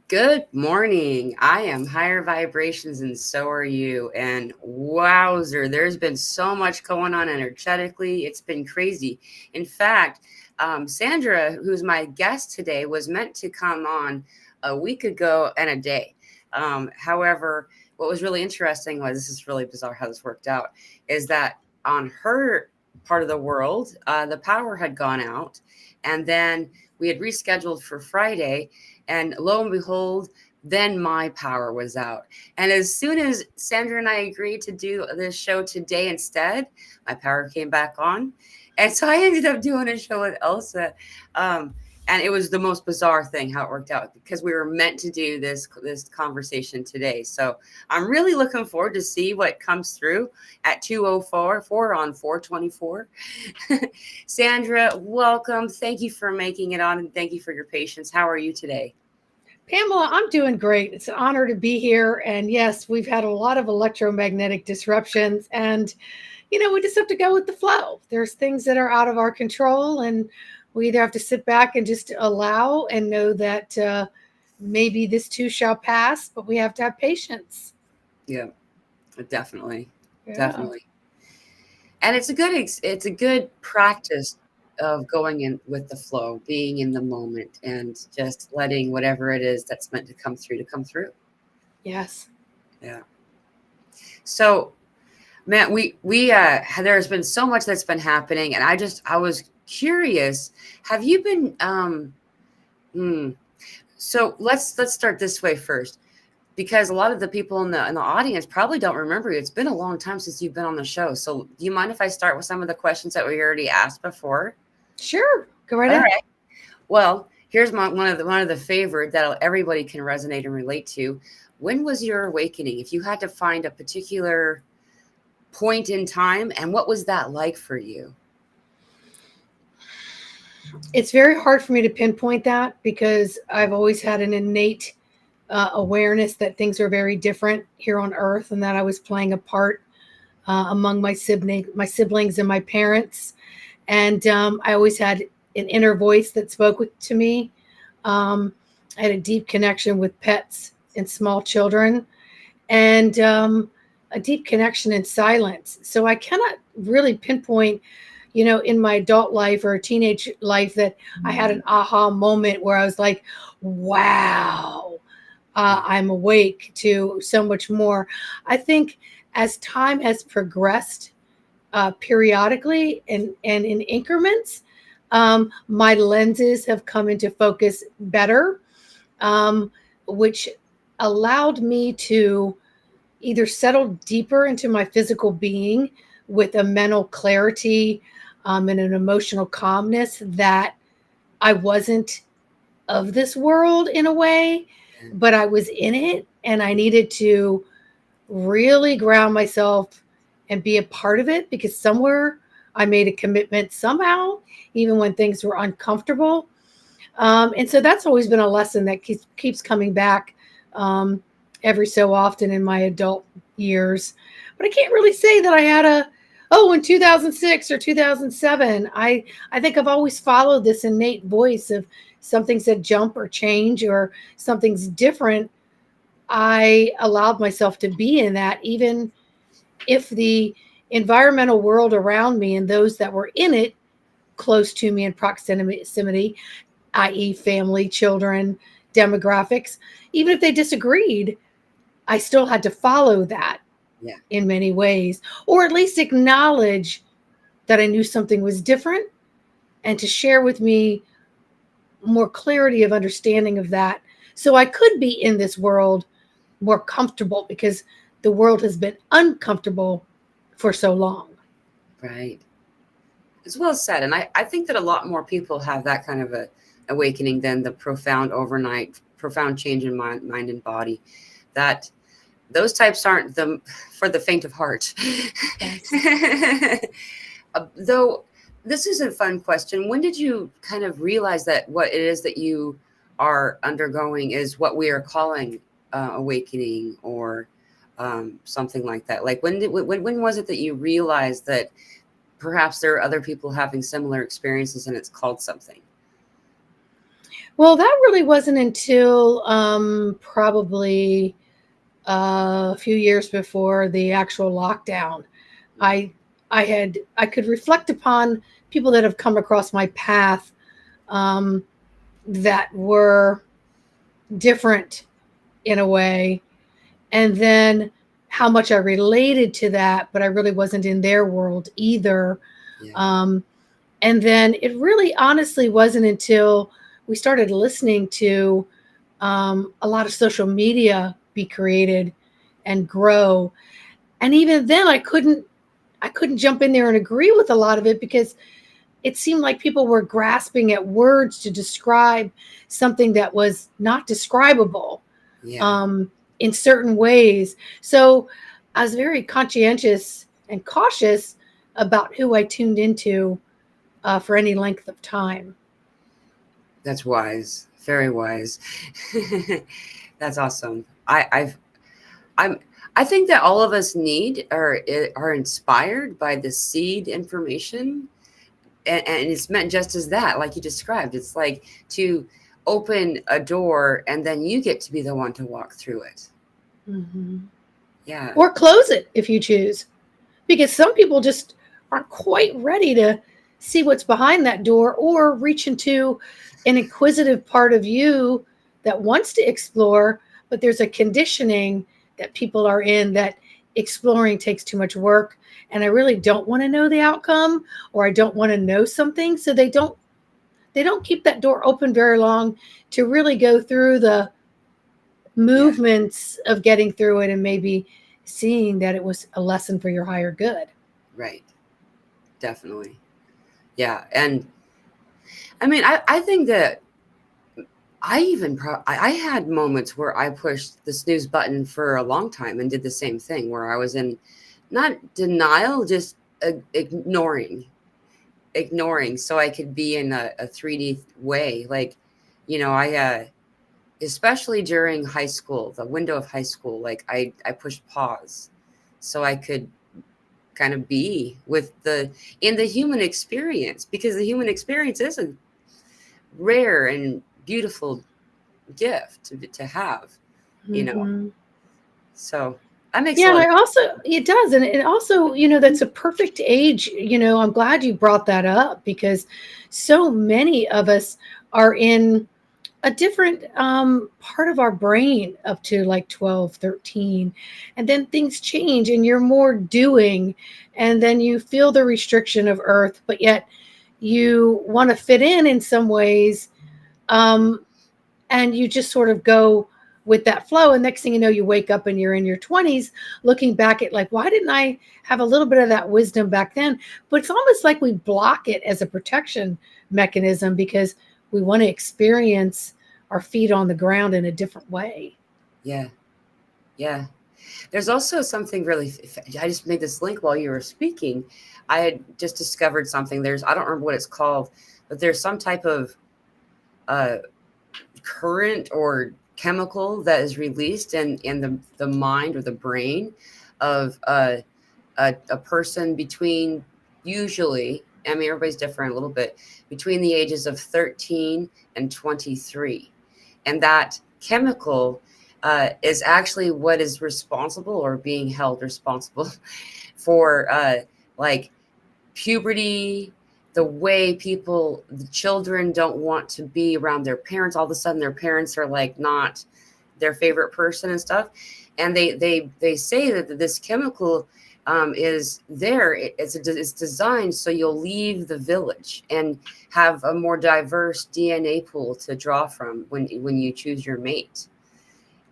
Good morning. I am higher vibrations and so are you. And wowzer, there's been so much going on energetically. It's been crazy. In fact, Sandra, who's my guest today, was meant to come on a week ago and a day. However, what was really interesting was this is really bizarre how this worked out is that on her part of the world, the power had gone out. And then we had rescheduled for Friday and lo and behold, then my power was out. And as soon as Sandra and I agreed to do this show today instead, my power came back on. And so I ended up doing a show with Elsa. And it was the most bizarre thing how it worked out because we were meant to do this conversation today. So I'm really looking forward to see what comes through at 2:04, 4 on 424. Sandra, welcome. Thank you for making it on and thank you for your patience. How are you today? Pamela, I'm doing great. It's an honor to be here. And yes, we've had a lot of electromagnetic disruptions. And, we just have to go with the flow. There's things that are out of our control. And we either have to sit back and just allow and know that maybe this too shall pass, but we have to have patience. Yeah, definitely. Yeah. Definitely. And it's a good practice of going in with the flow, being in the moment and just letting whatever it is that's meant to come through. Yes. Yeah. So, man, there's been so much that's been happening and I was curious, have you been hmm, so let's start this way first because a lot of the people in the audience probably don't remember you. It's been a long time since you've been on the show. So, do you mind if I start with some of the questions that we already asked before? Sure. Go right All ahead. right. Well, here's one of the favorite that everybody can resonate and relate to. When was your awakening? If you had to find a particular point in time, and what was that like for you? It's very hard for me to pinpoint that because I've always had an innate awareness that things are very different here on Earth, and that I was playing a part among my siblings and my parents, and I always had an inner voice that spoke to me. I had a deep connection with pets and small children, and a deep connection in silence. So I cannot really pinpoint, in my adult life or teenage life that I had an aha moment where I was like, wow, I'm awake to so much more. I think as time has progressed periodically and in increments, my lenses have come into focus better, um, which allowed me to either settle deeper into my physical being with a mental clarity and an emotional calmness that I wasn't of this world in a way, but I was in it and I needed to really ground myself and be a part of it because somewhere I made a commitment somehow, even when things were uncomfortable. And so that's always been a lesson that keeps coming back um, every so often in my adult years. But I can't really say that I had in 2006 or 2007. I think I've always followed this innate voice of something said jump or change or something's different. I allowed myself to be in that, even if the environmental world around me and those that were in it close to me in proximity, i.e., family, children, demographics, even if they disagreed, I still had to follow that Yeah. in many ways, or at least acknowledge that I knew something was different and to share with me more clarity of understanding of that so I could be in this world more comfortable because the world has been uncomfortable for so long. Right. It's well said. And I think that a lot more people have that kind of a awakening than the profound overnight, profound change in mind and body. That those types aren't the for the faint of heart. Yes. Though this is a fun question. When did you kind of realize that what it is that you are undergoing is what we are calling awakening or something like that? Like when was it that you realized that perhaps there are other people having similar experiences and it's called something? Well, that really wasn't until probably a few years before the actual lockdown. I I could reflect upon people that have come across my path um, that were different in a way, and then how much I related to that, but I really wasn't in their world either. Yeah. Um, and then it really honestly wasn't until we started listening to a lot of social media be created and grow. And even then I couldn't jump in there and agree with a lot of it because it seemed like people were grasping at words to describe something that was not describable Yeah. um, in certain ways. So I was very conscientious and cautious about who I tuned into for any length of time. That's wise. Very wise. That's awesome. I'm I think that all of us need or are inspired by the seed information, and it's meant just as that, like you described. It's like to open a door, and then you get to be the one to walk through it. Mhm. Yeah. Or close it if you choose, because some people just aren't quite ready to see what's behind that door or reach into an inquisitive part of you that wants to explore, but there's a conditioning that people are in that exploring takes too much work, and I really don't want to know the outcome, or I don't want to know something, so they don't keep that door open very long to really go through the Yeah. movements of getting through it and maybe seeing that it was a lesson for your higher good. Right. Definitely. Yeah. And I mean, I think that I had moments where I pushed the snooze button for a long time and did the same thing, where I was in not denial, just ignoring, so I could be in a 3D way. Like, I especially during high school, the window of high school, like I pushed pause so I could kind of be with the in the human experience, because the human experience is a rare and beautiful gift to have, you know. Mm-hmm. So that makes a Yeah, and lot of I also it does, and it also that's a perfect age. I'm glad you brought that up because so many of us are in a different part of our brain up to like 12, 13, and then things change and you're more doing, and then you feel the restriction of earth, but yet you want to fit in some ways, um, and you just sort of go with that flow, and next thing you know you wake up and you're in your 20s looking back at like, why didn't I have a little bit of that wisdom back then? But it's almost like we block it as a protection mechanism because we want to experience our feet on the ground in a different way. yeah, yeah. There's also something really. I just made this link while you were speaking. I had just discovered something. I don't remember what it's called, but there's some type of uh, current or chemical that is released in the mind or the brain of a person between, usually, I mean, everybody's different a little bit, between the ages of 13 and 23. And that chemical is actually what is responsible or being held responsible for like puberty, the way the children don't want to be around their parents. All of a sudden, their parents are like not their favorite person and stuff. And they say that this chemical is there. It's designed so you'll leave the village and have a more diverse DNA pool to draw from when you choose your mate.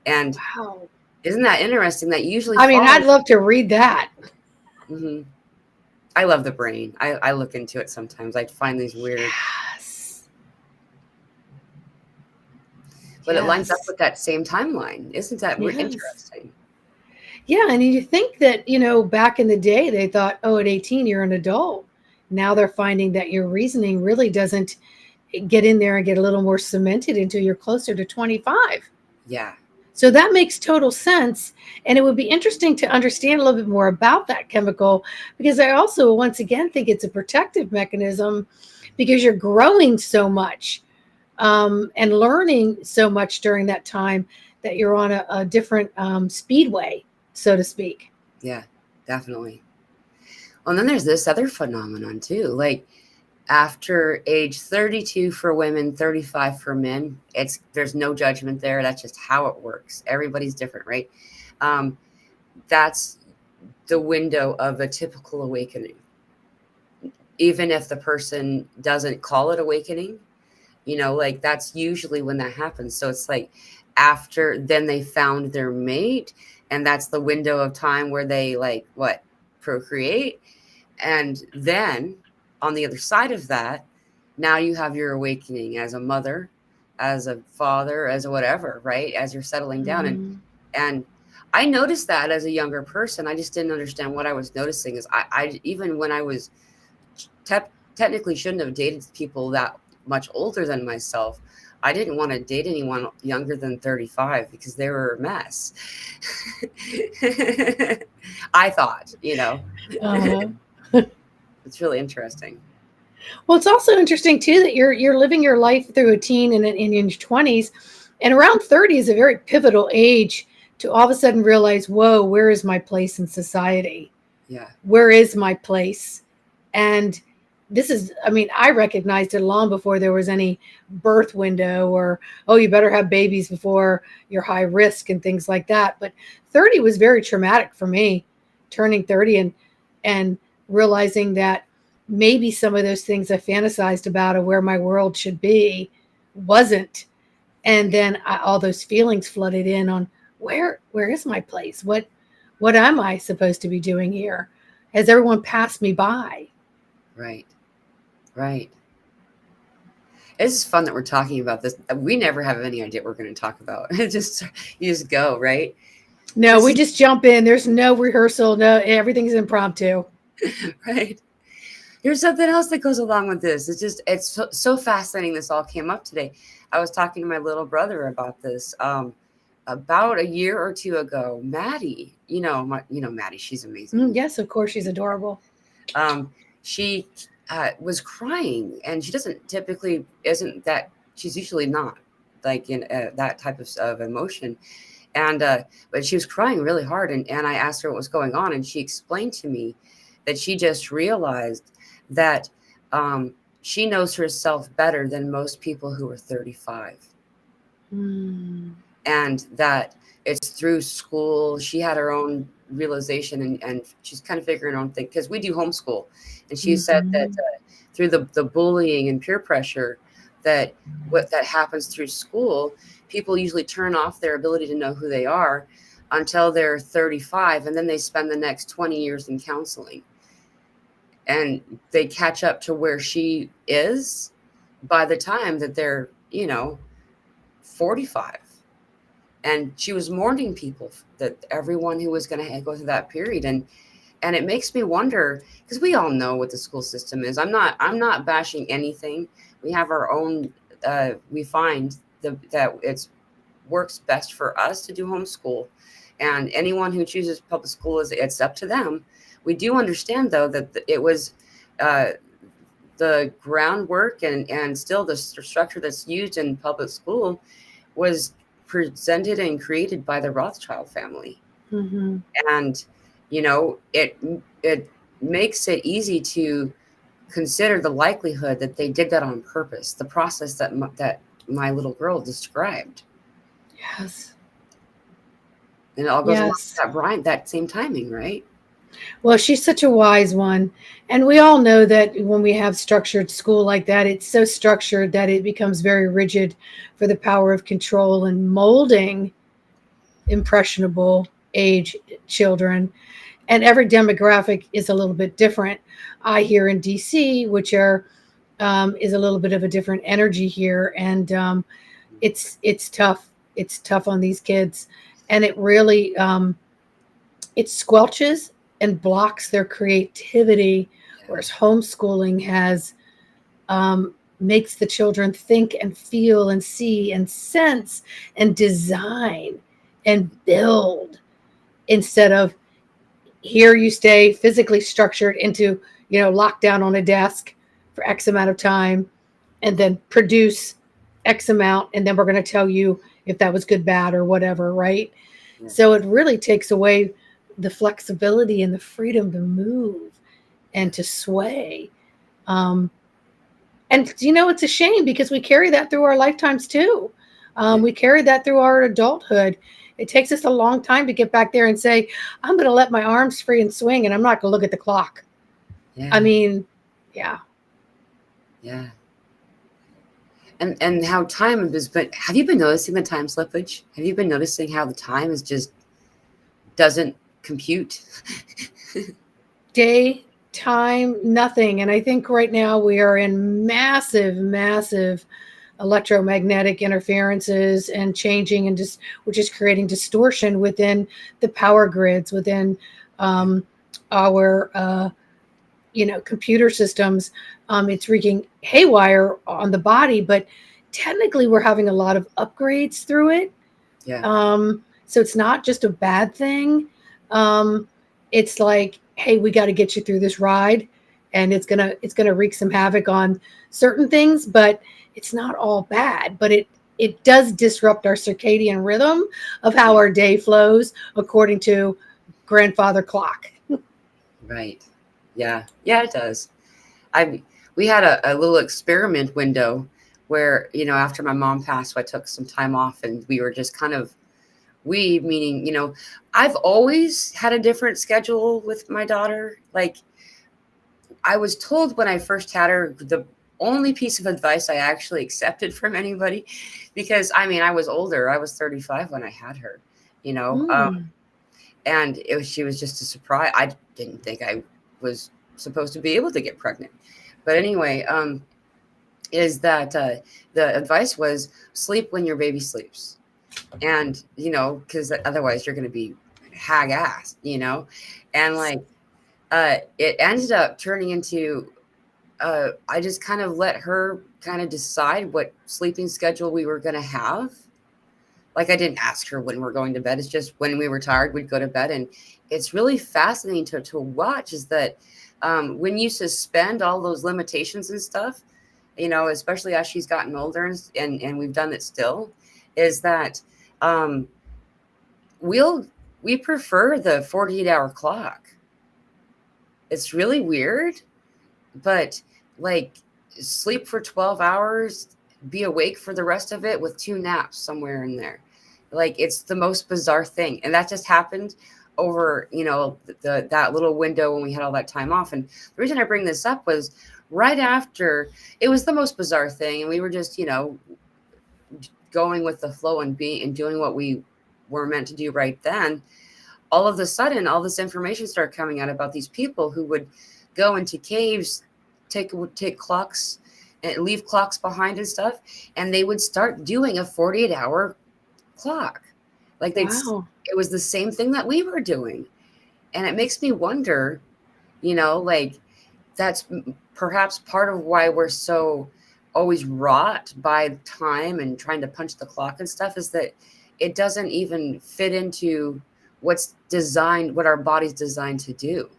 And Wow. isn't that interesting? That usually I mean, I'd follows. love to read that. Mhm. I love the brain. I look into it sometimes. I find these weird, Yes. but it lines up Yes. with that same timeline. Isn't that Yes. interesting? Yeah, and you think that, back in the day they thought, oh, at 18 you're an adult. Now they're finding that your reasoning really doesn't get in there and get a little more cemented until you're closer to 25. Yeah. So that makes total sense. And it would be interesting to understand a little bit more about that chemical, because I also, once again, think it's a protective mechanism because you're growing so much. and learning so much during that time that you're on a different speedway, so to speak. Yeah, definitely. Well, and then there's this other phenomenon too. Like after age 32 for women, 35 for men, there's no judgment there. That's just how it works. Everybody's different, right? Um, that's the window of a typical awakening. Even if the person doesn't call it awakening, like that's usually when that happens. So it's like after then they found their mate, and that's the window of time where they procreate. And then on the other side of that, now you have your awakening as a mother, as a father, as a whatever, right? As you're settling down. And I noticed that as a younger person. I just didn't understand what I was noticing. Is I even when I was technically shouldn't have dated people that much older than myself, I didn't want to date anyone younger than 35 because they were a mess. I thought, It's really interesting. Well, it's also interesting too that you're living your life through a teen and in your 20s, and around 30 is a very pivotal age to all of a sudden realize, whoa, where is my place in society? Yeah. Where is my place? And this is, I mean, I recognized it long before there was any birth window or, oh, you better have babies before you're high risk and things like that. But 30 was very traumatic for me, turning 30 and realizing that maybe some of those things I fantasized about of where my world should be wasn't. And then all those feelings flooded in on where is my place? What am I supposed to be doing here? Has everyone passed me by? Right. It's fun that we're talking about this. We never have any idea what we're going to talk about. You just go, right? No, we just jump in. There's no rehearsal. No, everything's impromptu. Right. There's something else that goes along with this. It's so fascinating. This all came up today. I was talking to my little brother about this about a year or two ago. Maddie, Maddie, she's amazing. Yes, of course, she's adorable. She was crying, and she she's usually not like in that type of emotion. And but she was crying really hard, and I asked her what was going on, and she explained to me that she just realized that she knows herself better than most people who are 35. And that it's through school. She had her own realization, and she's kind of figuring her own thing, because we do homeschool. And she said that through the bullying and peer pressure that happens through school, people usually turn off their ability to know who they are until they're 35, and then they spend the next 20 years in counseling. And they catch up to where she is by the time that they're, 45. And she was mourning people, that everyone who was going to go through that period. And it makes me wonder, because we all know what the school system is. I'm not bashing anything. We have our own, we find that it's works best for us to do homeschool. And anyone who chooses public school, it's up to them. We do understand, though, that it was the groundwork and still the structure that's used in public school was presented and created by the Rothschild family. And, it makes it easy to consider the likelihood that they did that on purpose, the process that my little girl described. Yes. And it all goes along with that same timing, right? Well, she's such a wise one. And we all know that when we have structured school like that, it's so structured that it becomes very rigid for the power of control and molding impressionable age children. And every demographic is a little bit different. I here in DC, which is a little bit of a different energy here. And it's tough. It's tough on these kids. And it really, it squelches and blocks their creativity, whereas homeschooling has makes the children think and feel and see and sense and design and build, instead of here you stay physically structured into, locked down on a desk for X amount of time and then produce X amount, and then we're going to tell you if that was good, bad, or whatever, right? Yeah. So it really takes away the flexibility and the freedom to move and to sway. Um, and it's a shame because we carry that through our lifetimes too. Yeah. We carry that through our adulthood. It takes us a long time to get back there and say, I'm going to let my arms free and swing, and I'm not going to look at the clock. Yeah. I mean, yeah. Yeah. And how time is, but have you been noticing the time slippage? Have you been noticing how the time is just doesn't compute? Day, time, nothing. And I think right now we are in massive electromagnetic interferences and changing, and just which is creating distortion within the power grids, within our computer systems. It's wreaking haywire on the body, but technically we're having a lot of upgrades through it. Yeah. So it's not just a bad thing. It's like, hey, we got to get you through this ride, and it's gonna wreak some havoc on certain things, but it's not all bad. But it does disrupt our circadian rhythm of how our day flows according to grandfather clock. Right. Yeah. Yeah, it does. We had a little experiment window where, after my mom passed, so I took some time off, and we were just kind of, we meaning, I've always had a different schedule with my daughter. Like, I was told when I first had her, the only piece of advice I actually accepted from anybody, because I was older. I was 35 when I had her, and she was just a surprise. I didn't think I was supposed to be able to get pregnant. But anyway, is that the advice was sleep when your baby sleeps. And, because otherwise you're going to be hag-assed, and like, it ended up turning into, I just kind of let her kind of decide what sleeping schedule we were going to have. Like, I didn't ask her when we're going to bed. It's just when we were tired, we'd go to bed. And it's really fascinating to watch is that when you suspend all those limitations and stuff, especially as she's gotten older, and we've done it still, is that um, we prefer the 48-hour clock. It's really weird, but like, sleep for 12 hours, be awake for the rest of it with 2 naps somewhere in there. Like, it's the most bizarre thing. And that just happened over, that little window when we had all that time off. And the reason I bring this up was right after, it was the most bizarre thing. And we were just, going with the flow and doing what we were meant to do right then. All of a sudden, all this information started coming out about these people who would go into caves, take clocks and leave clocks behind and stuff, and they would start doing a 48-hour clock. Like, Wow. it was the same thing that we were doing. And it makes me wonder, like, that's perhaps part of why we're so always wrought by time and trying to punch the clock and stuff, is that it doesn't even fit into what our body's designed to do.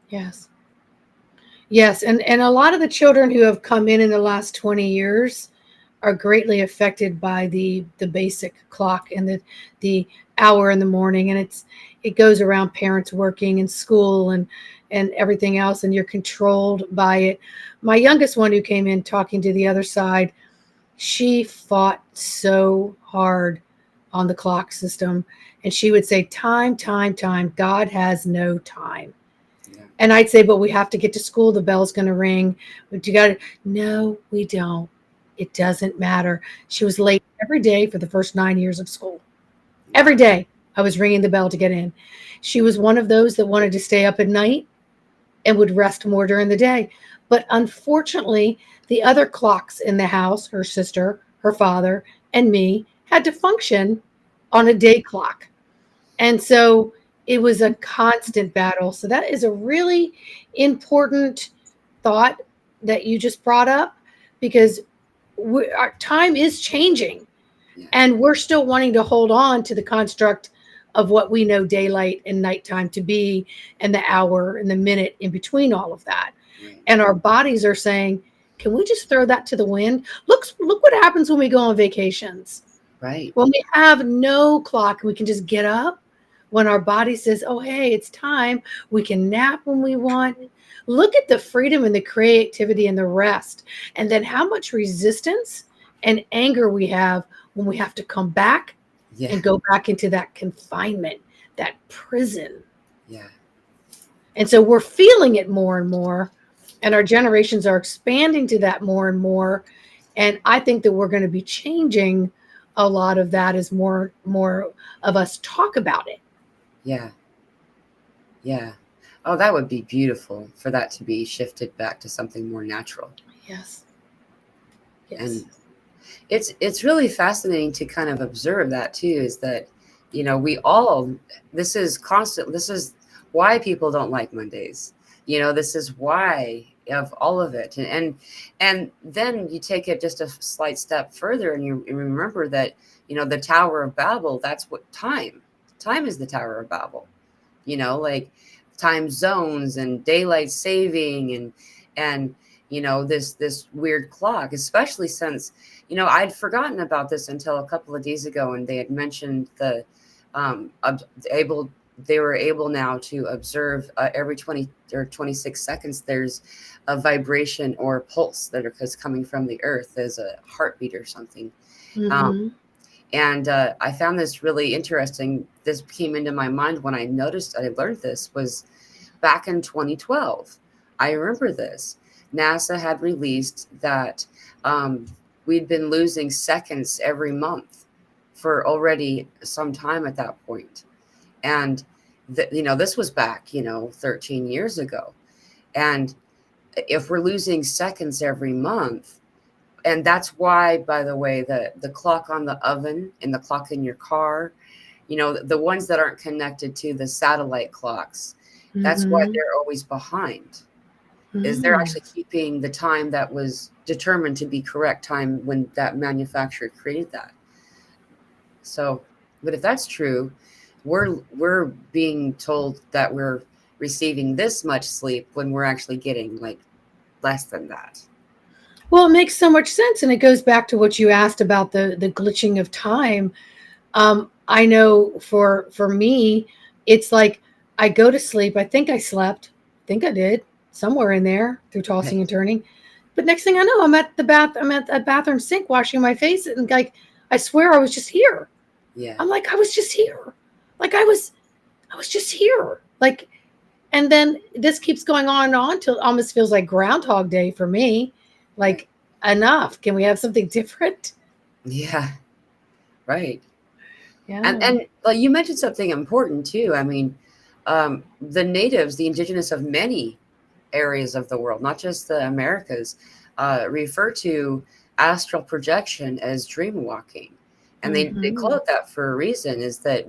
Yes. Yes, and a lot of the children who have come in the last 20 years are greatly affected by the basic clock and the hour in the morning, and it goes around parents working in school and everything else, and you're controlled by it. My youngest one, who came in talking to the other side, she fought so hard on the clock system, and she would say, time, God has no time. And I'd say, but we have to get to school. The bell's going to ring. But you got to, no, we don't. It doesn't matter. She was late every day for the first 9 years of school. Every day I was ringing the bell to get in. She was one of those that wanted to stay up at night and would rest more during the day. But unfortunately, the other clocks in the house, her sister, her father, and me, had to function on a day clock. And so it was a constant battle. So that is a really important thought that you just brought up, because our time is changing, and we're still wanting to hold on to the construct of what we know daylight and nighttime to be, and the hour and the minute in between all of that. And our bodies are saying, Can we just throw that to the wind? Look what happens when we go on vacations. Right. When we have no clock, we can just get up when our body says, oh, hey, it's time. We can nap when we want. Look at the freedom and the creativity and the rest. And then how much resistance and anger we have when we have to come back Yeah. and go back into that confinement, that prison. Yeah. And so we're feeling it more and more. And our generations are expanding to that more and more. And I think that we're going to be changing a lot of that as more of us talk about it. Yeah. Yeah. Oh, that would be beautiful for that to be shifted back to something more natural. Yes. And it's really fascinating to kind of observe that too, is that, we all, this is constant, this is why people don't like Mondays. This is why of all of it. And then you take it just a slight step further and you remember that, the Tower of Babel, that's what time is the Tower of Babel, like time zones and daylight saving and this weird clock, especially since I'd forgotten about this until a couple of days ago, and they had mentioned they were able now to observe every 20 or 26 seconds there's a vibration or a pulse that is coming from the earth as a heartbeat or something. Mm-hmm. And I found this really interesting. This came into my mind when I learned this was back in 2012. I remember this. NASA had released that we'd been losing seconds every month for already some time at that point. And, this was back, 13 years ago. And if we're losing seconds every month, and that's why, by the way, the clock on the oven and the clock in your car, the ones that aren't connected to the satellite clocks, that's why Mm-hmm. they're always behind, is they're Mm-hmm. actually keeping the time that was determined to be correct time when that manufacturer created that. So, but if that's true, we're being told that we're receiving this much sleep when we're actually getting like less than that. Well, it makes so much sense. And it goes back to what you asked about the glitching of time. I know for me, it's like I go to sleep. I think I slept. I think I did somewhere in there through tossing and Right. turning. But next thing I know, I'm at the bathroom sink washing my face, and like I swear I was just here. Yeah. I'm like I was just here. Like I was just here. Like, and then this keeps going on and on till it almost feels like Groundhog Day for me. Right. Like, enough. Can we have something different? Yeah. Right. And Yeah. and like you mentioned something important too. I mean, the natives, the indigenous of many areas of the world, not just the Americas, refer to astral projection as dream walking. And they call Mm-hmm. it that for a reason, is that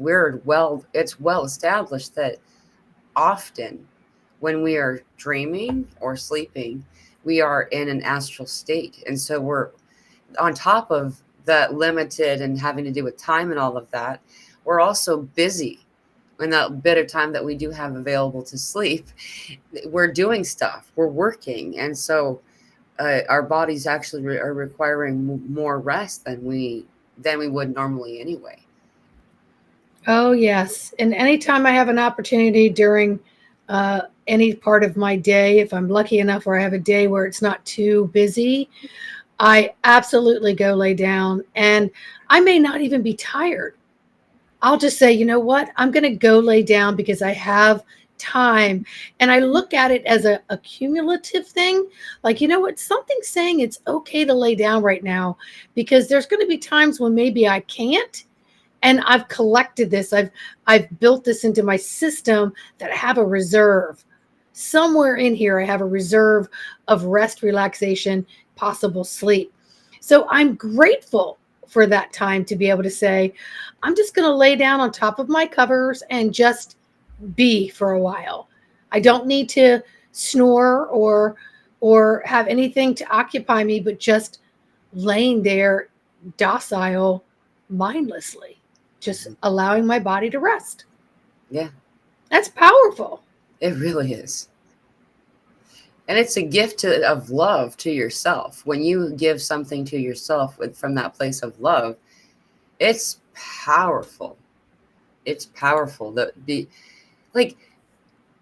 it's well established that often when we are dreaming or sleeping, we are in an astral state. And so we're on top of that limited and having to do with time and all of that, we're also busy in that bit of time that we do have available to sleep. We're doing stuff, we're working. And so our bodies actually are requiring more rest than we would normally anyway. Oh, yes. And anytime I have an opportunity during any part of my day, if I'm lucky enough where I have a day where it's not too busy, I absolutely go lay down. And I may not even be tired. I'll just say, you know what? I'm going to go lay down because I have time. And I look at it as a cumulative thing. Like, you know what? Something's saying it's okay to lay down right now because there's going to be times when maybe I can't. And I've collected this. I've built this into my system that I have a reserve. Somewhere in here, I have a reserve of rest, relaxation, possible sleep. So I'm grateful for that time to be able to say, I'm just going to lay down on top of my covers and just be for a while. I Yeah. don't need to snore or have anything to occupy me, but just laying there docile mindlessly, just Mhm. allowing my body to rest. Yeah, That's powerful. it really is. And it's a gift of love to yourself. When you give something to yourself from that place of love, it's powerful. It's powerful. Like,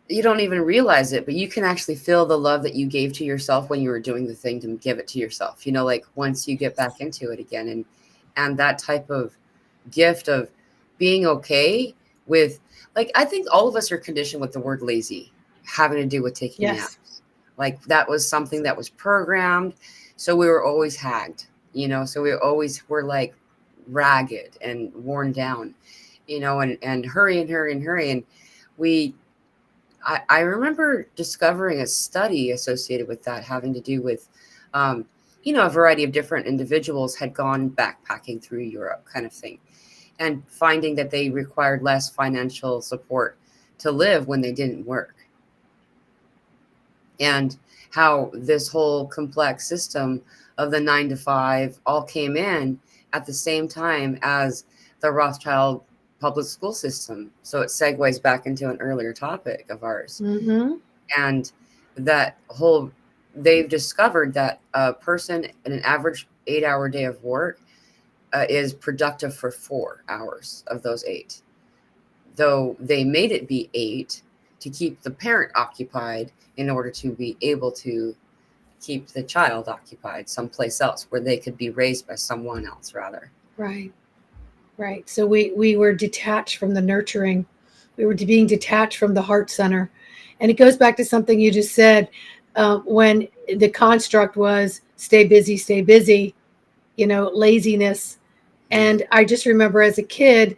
you don't even realize it, but you can actually feel the love that you gave to yourself when you were doing the thing to give it to yourself. Like once you get back into it again, and that type of gift of being okay with, like, I think all of us are conditioned with the word lazy having to do with taking Yes. naps. Like that was something that was programmed. So we were always hagged, so we always were like ragged and worn down, and hurry and hurry and hurry. And we, I remember discovering a study associated with that having to do with, a variety of different individuals had gone backpacking through Europe kind of thing, and finding that they required less financial support to live when they didn't work. And how this whole complex system of the 9 to 5 all came in at the same time as the Rothschild public school system. So it segues back into an earlier topic of ours. Mm-hmm. And that whole, they've discovered that a person in an average 8-hour day of work is productive for 4 hours of those 8. Though they made it be 8 to keep the parent occupied in order to be able to keep the child occupied someplace else where they could be raised by someone else, rather. Right. Right. So we were detached from the nurturing. We were being detached from the heart center. And it goes back to something you just said, when the construct was stay busy, laziness. And I just remember as a kid,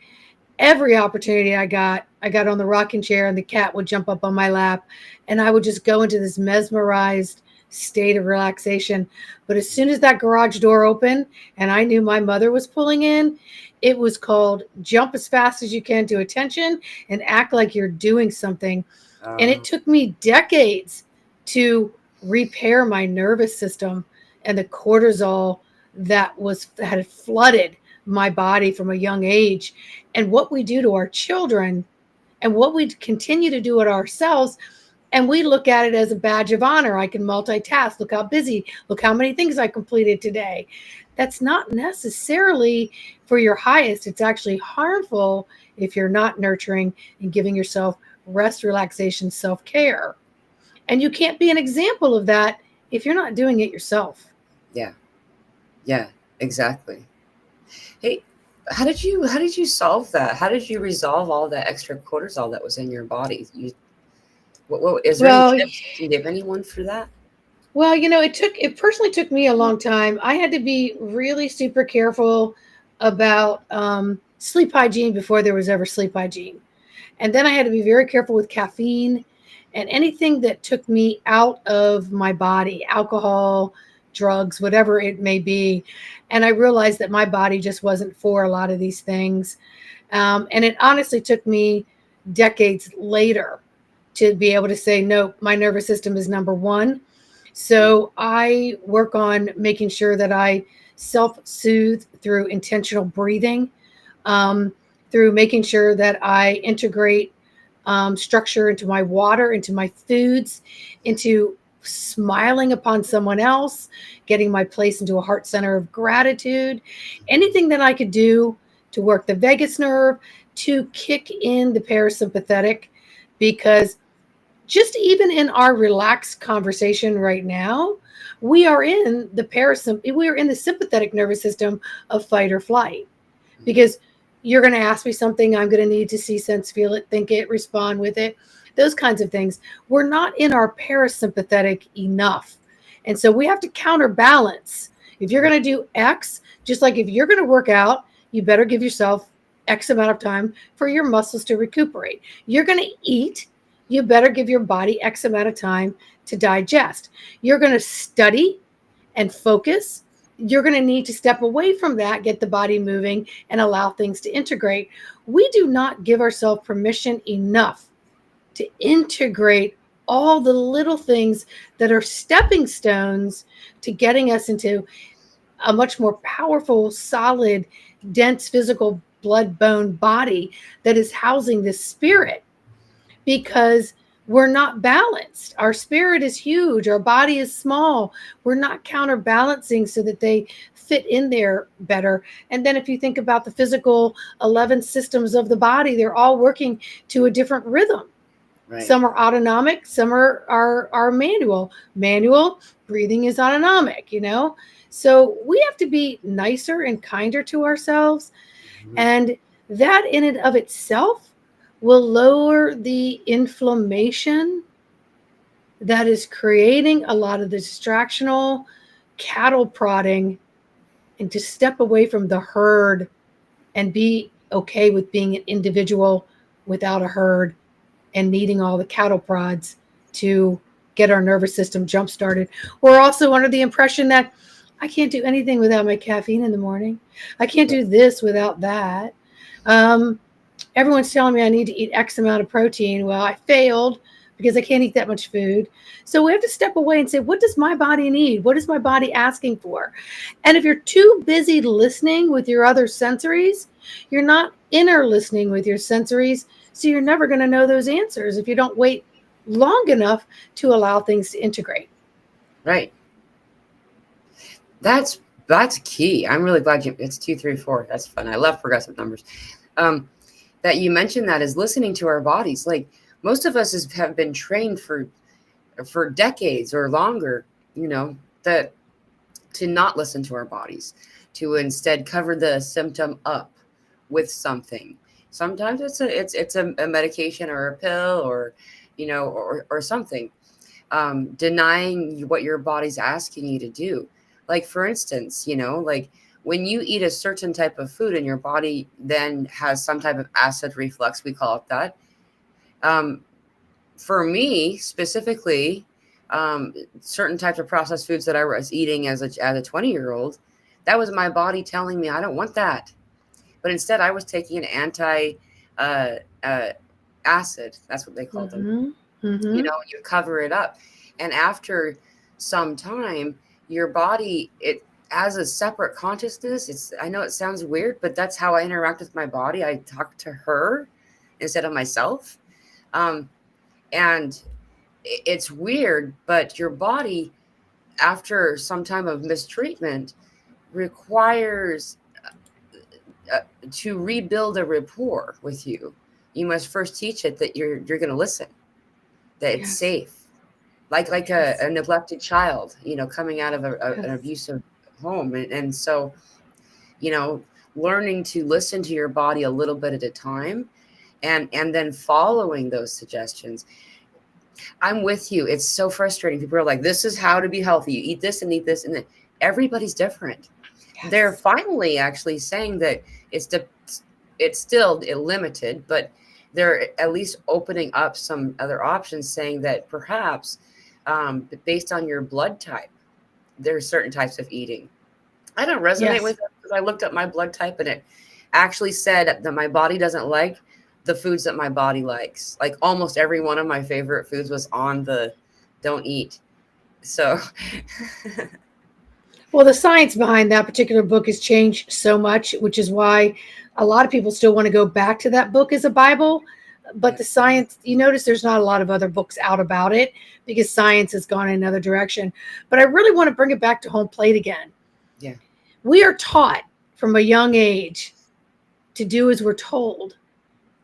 every opportunity I got on the rocking chair and the cat would jump up on my lap and I would just go into this mesmerized state of relaxation. But as soon as that garage door opened and I knew my mother was pulling in, it was called jump as fast as you can to attention and act like you're doing something. And it took me decades to repair my nervous system and the cortisol that had flooded my body from a young age. And what we do to our children and what we continue to do at ourselves, and we look at it as a badge of honor. I can multitask. Look how busy. Look how many things I completed today. That's not necessarily for your highest. It's actually harmful if you're not nurturing and giving yourself rest, relaxation, self-care. And you can't be an example of that if you're not doing it yourself. Yeah. Yeah, exactly. Hey, how did you solve that? How did you resolve all that extra cortisol that was in your body? What is there any Well, tips you can give anyone for that? Well, it personally took me a long time. I had to be really super careful about sleep hygiene before there was ever sleep hygiene. And then I had to be very careful with caffeine and anything that took me out of my body, alcohol, drugs, whatever it may be. And I realized that my body just wasn't for a lot of these things. And it honestly took me decades later to be able to say, no, my nervous system is number one. So I work on making sure that I self-soothe through intentional breathing, through making sure that I integrate structure into my water, into my foods, into smiling upon someone else, getting my place into a heart center of gratitude, anything that I could do to work the vagus nerve, to kick in the parasympathetic, because just even in our relaxed conversation right now, we are in we are in the sympathetic nervous system of fight or flight, because you're going to ask me something, I'm going to need to see, sense, feel it, think it, respond with it, those kinds of things. We're not in our parasympathetic enough. And so we have to counterbalance. If you're going to do X, just like if you're going to work out, you better give yourself X amount of time for your muscles to recuperate. You're going to eat, you better give your body X amount of time to digest. You're going to study and focus. You're going to need to step away from that, get the body moving, and allow things to integrate. We do not give ourselves permission enough to integrate all the little things that are stepping stones to getting us into a much more powerful, solid, dense physical blood bone body that is housing this spirit. Because we're not balanced. Our spirit is huge. Our body is small. We're not counterbalancing so that they fit in there better. And then if you think about the physical 11 systems of the body, they're all working to a different rhythm. Right. Some are autonomic, some are manual. Manual breathing is autonomic, you know? So we have to be nicer and kinder to ourselves. Mhm. And that in and of itself will lower the inflammation that is creating a lot of the distractional cattle prodding, and to step away from the herd and be okay with being an individual without a herd and needing all the cattle prods to get our nervous system jump started. We're also under the impression that I can't do anything without my caffeine in the morning. I can't do this without that. Um, Everyone's telling me I need to eat X amount of protein. Well, I failed because I can't eat that much food. So we have to step away and say, what does my body need? What is my body asking for? And if you're too busy listening with your other sensories, you're not inner listening with your sensories. So you're never going to know those answers if you don't wait long enough to allow things to integrate. Right. That's key. I'm really glad it's 2, 3, 4. That's fun. I love progressive numbers. That you mentioned that is listening to our bodies. Like most of us have been trained for decades or longer, that to not listen to our bodies, to instead cover the symptom up with something. Sometimes it's a medication or a pill or or something, denying what your body's asking you to do. Like for instance, like when you eat a certain type of food and your body then has some type of acid reflux, we call it that. Um, for me specifically, certain types of processed foods that I was eating as a 20-year-old, that was my body telling me I don't want that. But instead, I was taking an anti uh, uh, acid. That's what they called them. Mm-hmm. Mm-hmm. You cover it up, and after some time, your body, it as a separate consciousness. I know it sounds weird, but that's how I interact with my body. I talk to her instead of myself, um, and it's weird, but your body, after some time of mistreatment, requires to rebuild a rapport with you. You must first teach it that you're going to listen, that it's Yes. safe, like Yes. a neglected child, coming out of an Yes. abusive home, and so you know learning to listen to your body a little bit at a time, and then following those suggestions. I'm with you. It's so frustrating. People are like, this is how to be healthy. You eat this and eat this. And then everybody's different. They're Yes. finally actually saying that it's still limited, but they're at least opening up some other options, saying that perhaps based on your blood type, there are certain types of eating. I don't resonate Yes. with it because I looked up my blood type and it actually said that my body doesn't like the foods that my body likes. Like almost every one of my favorite foods was on the don't eat. So Well, the science behind that particular book has changed so much, which is why a lot of people still want to go back to that book as a Bible. But yeah, the science, you notice there's not a lot of other books out about it because science has gone in another direction. But I really want to bring it back to home plate again. yeah, We are taught from a young age to do as we're told,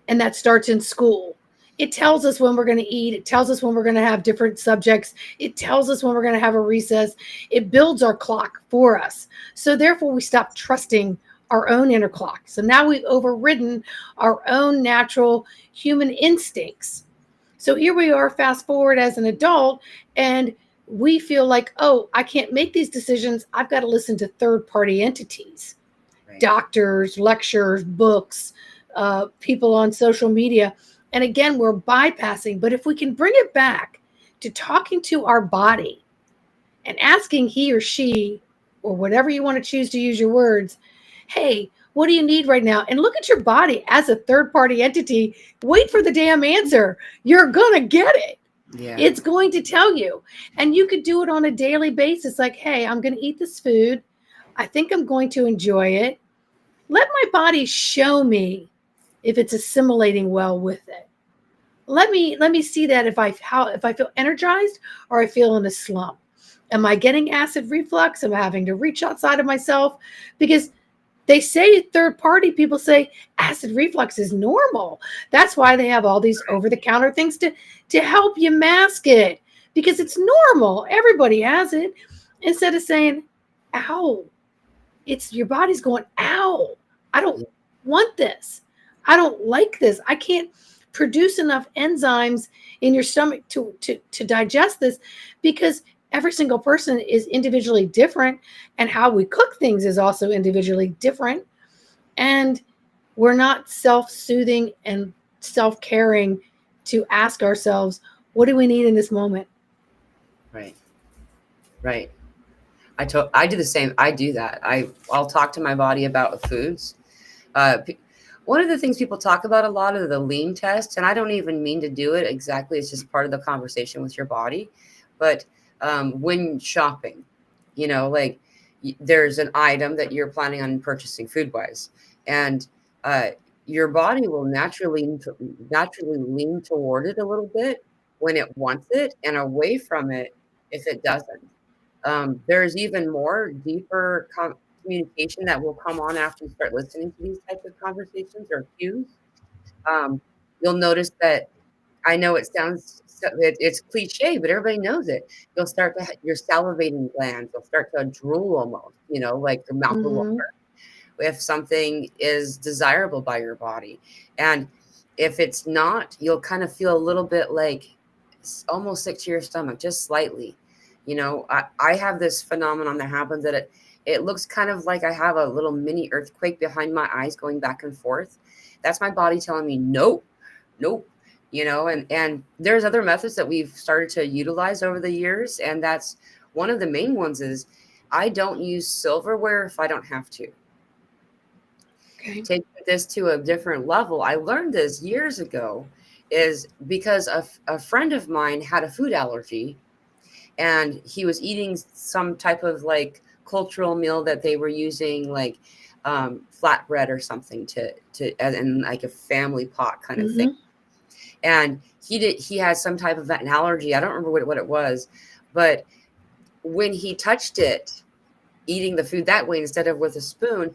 and that starts in school. It tells us when we're going to eat. It tells us when we're going to have different subjects. It tells us when we're going to have a recess. It builds our clock for us. So therefore, we stop trusting our own inner clock. So now we've overridden our own natural human instincts. So here we are, fast forward as an adult, and we feel like, oh, I can't make these decisions. I've got to listen to third party entities, right. doctors, lectures, books, people on social media. And again, we're bypassing. But if we can bring it back to talking to our body and asking he or she, or whatever you want to choose to use your words, hey, what do you need right now? And look at your body as a third party entity. Wait for the damn answer. You're going to get it. Yeah, It's going to tell you. And you could do it on a daily basis like, hey, I'm going to eat this food. I think I'm going to enjoy it. Let my body show me if it's assimilating well with it. let me see that if I feel energized or I feel in a slump. Am I getting acid reflux? Am I having to reach outside of myself? Because they say, third party people say acid reflux is normal. That's why they have all these over the counter things to help you mask it, because it's normal. Everybody has it. Instead of saying, ow, it's your body's going, ow, I don't want this. I don't like this. I can't produce enough enzymes in your stomach to digest this, because every single person is individually different, and how we cook things is also individually different. And we're not self-soothing and self-caring to ask ourselves, what do we need in this moment? Right. Right. I do the same. I do that. I'll talk to my body about foods. One of the things people talk about a lot is the lean test, and I don't even mean to do it exactly. It's just part of the conversation with your body. But when shopping, like there's an item that you're planning on purchasing food wise, and uh, your body will naturally lean toward it a little bit when it wants it, and away from it if it doesn't. There's even more deeper communication that will come on after you start listening to these types of conversations or cues. Um, you'll notice that, I know it sounds it's cliche, but everybody knows it. You'll start to your salivating glands will start to drool almost, like your mouth will Mm-hmm. water if something is desirable by your body. And if it's not, you'll kind of feel a little bit like almost sick to your stomach, just slightly. I have this phenomenon that happens that it looks kind of like I have a little mini earthquake behind my eyes going back and forth. That's my body telling me, nope, nope. And there's other methods that we've started to utilize over the years. And that's one of the main ones is I don't use silverware if I don't have to. Okay. Taking this to a different level, I learned this years ago, is because a friend of mine had a food allergy, and he was eating some type of like cultural meal that they were using, like flatbread or something to as in like a family pot kind of thing. Mm-hmm. And he had some type of an allergy. I don't remember what it was, but when he touched it, eating the food that way instead of with a spoon,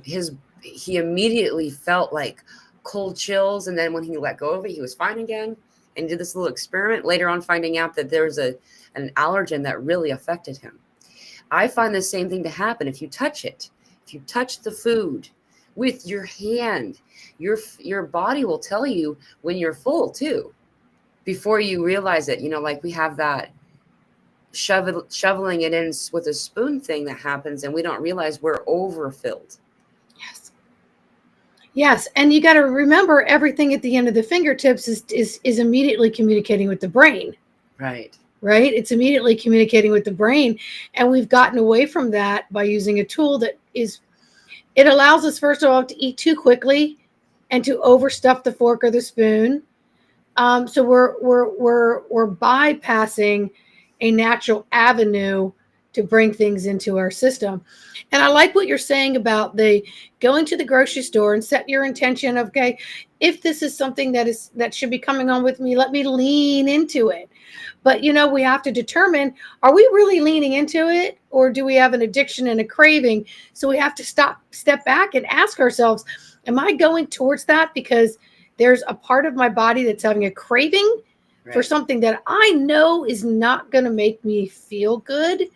his he immediately felt like cold chills, and then when he let go of it, he was fine again. And did this little experiment later on, finding out that there was an allergen that really affected him. I find the same thing to happen if you touch it. If you touch the food with your hand, your body will tell you when you're full too, before you realize it. Like we have that shoveling it in with a spoon thing that happens, and we don't realize we're overfilled. Yes. Yes, and you got to remember, everything at the end of the fingertips is immediately communicating with the brain, Right. right? It's immediately communicating with the brain, and we've gotten away from that by using a tool that is, it allows us, first of all, to eat too quickly and to overstuff the fork or the spoon. So we're bypassing a natural avenue to bring things into our system. And I like what you're saying about the going to the grocery store and set your intention of, okay, if this is something that should be coming on with me, let me lean into it. But we have to determine, are we really leaning into it, or do we have an addiction and a craving? So we have to step back and ask ourselves, am I going towards that because there's a part of my body that's having a craving for Right. something that I know is not going to make me feel good?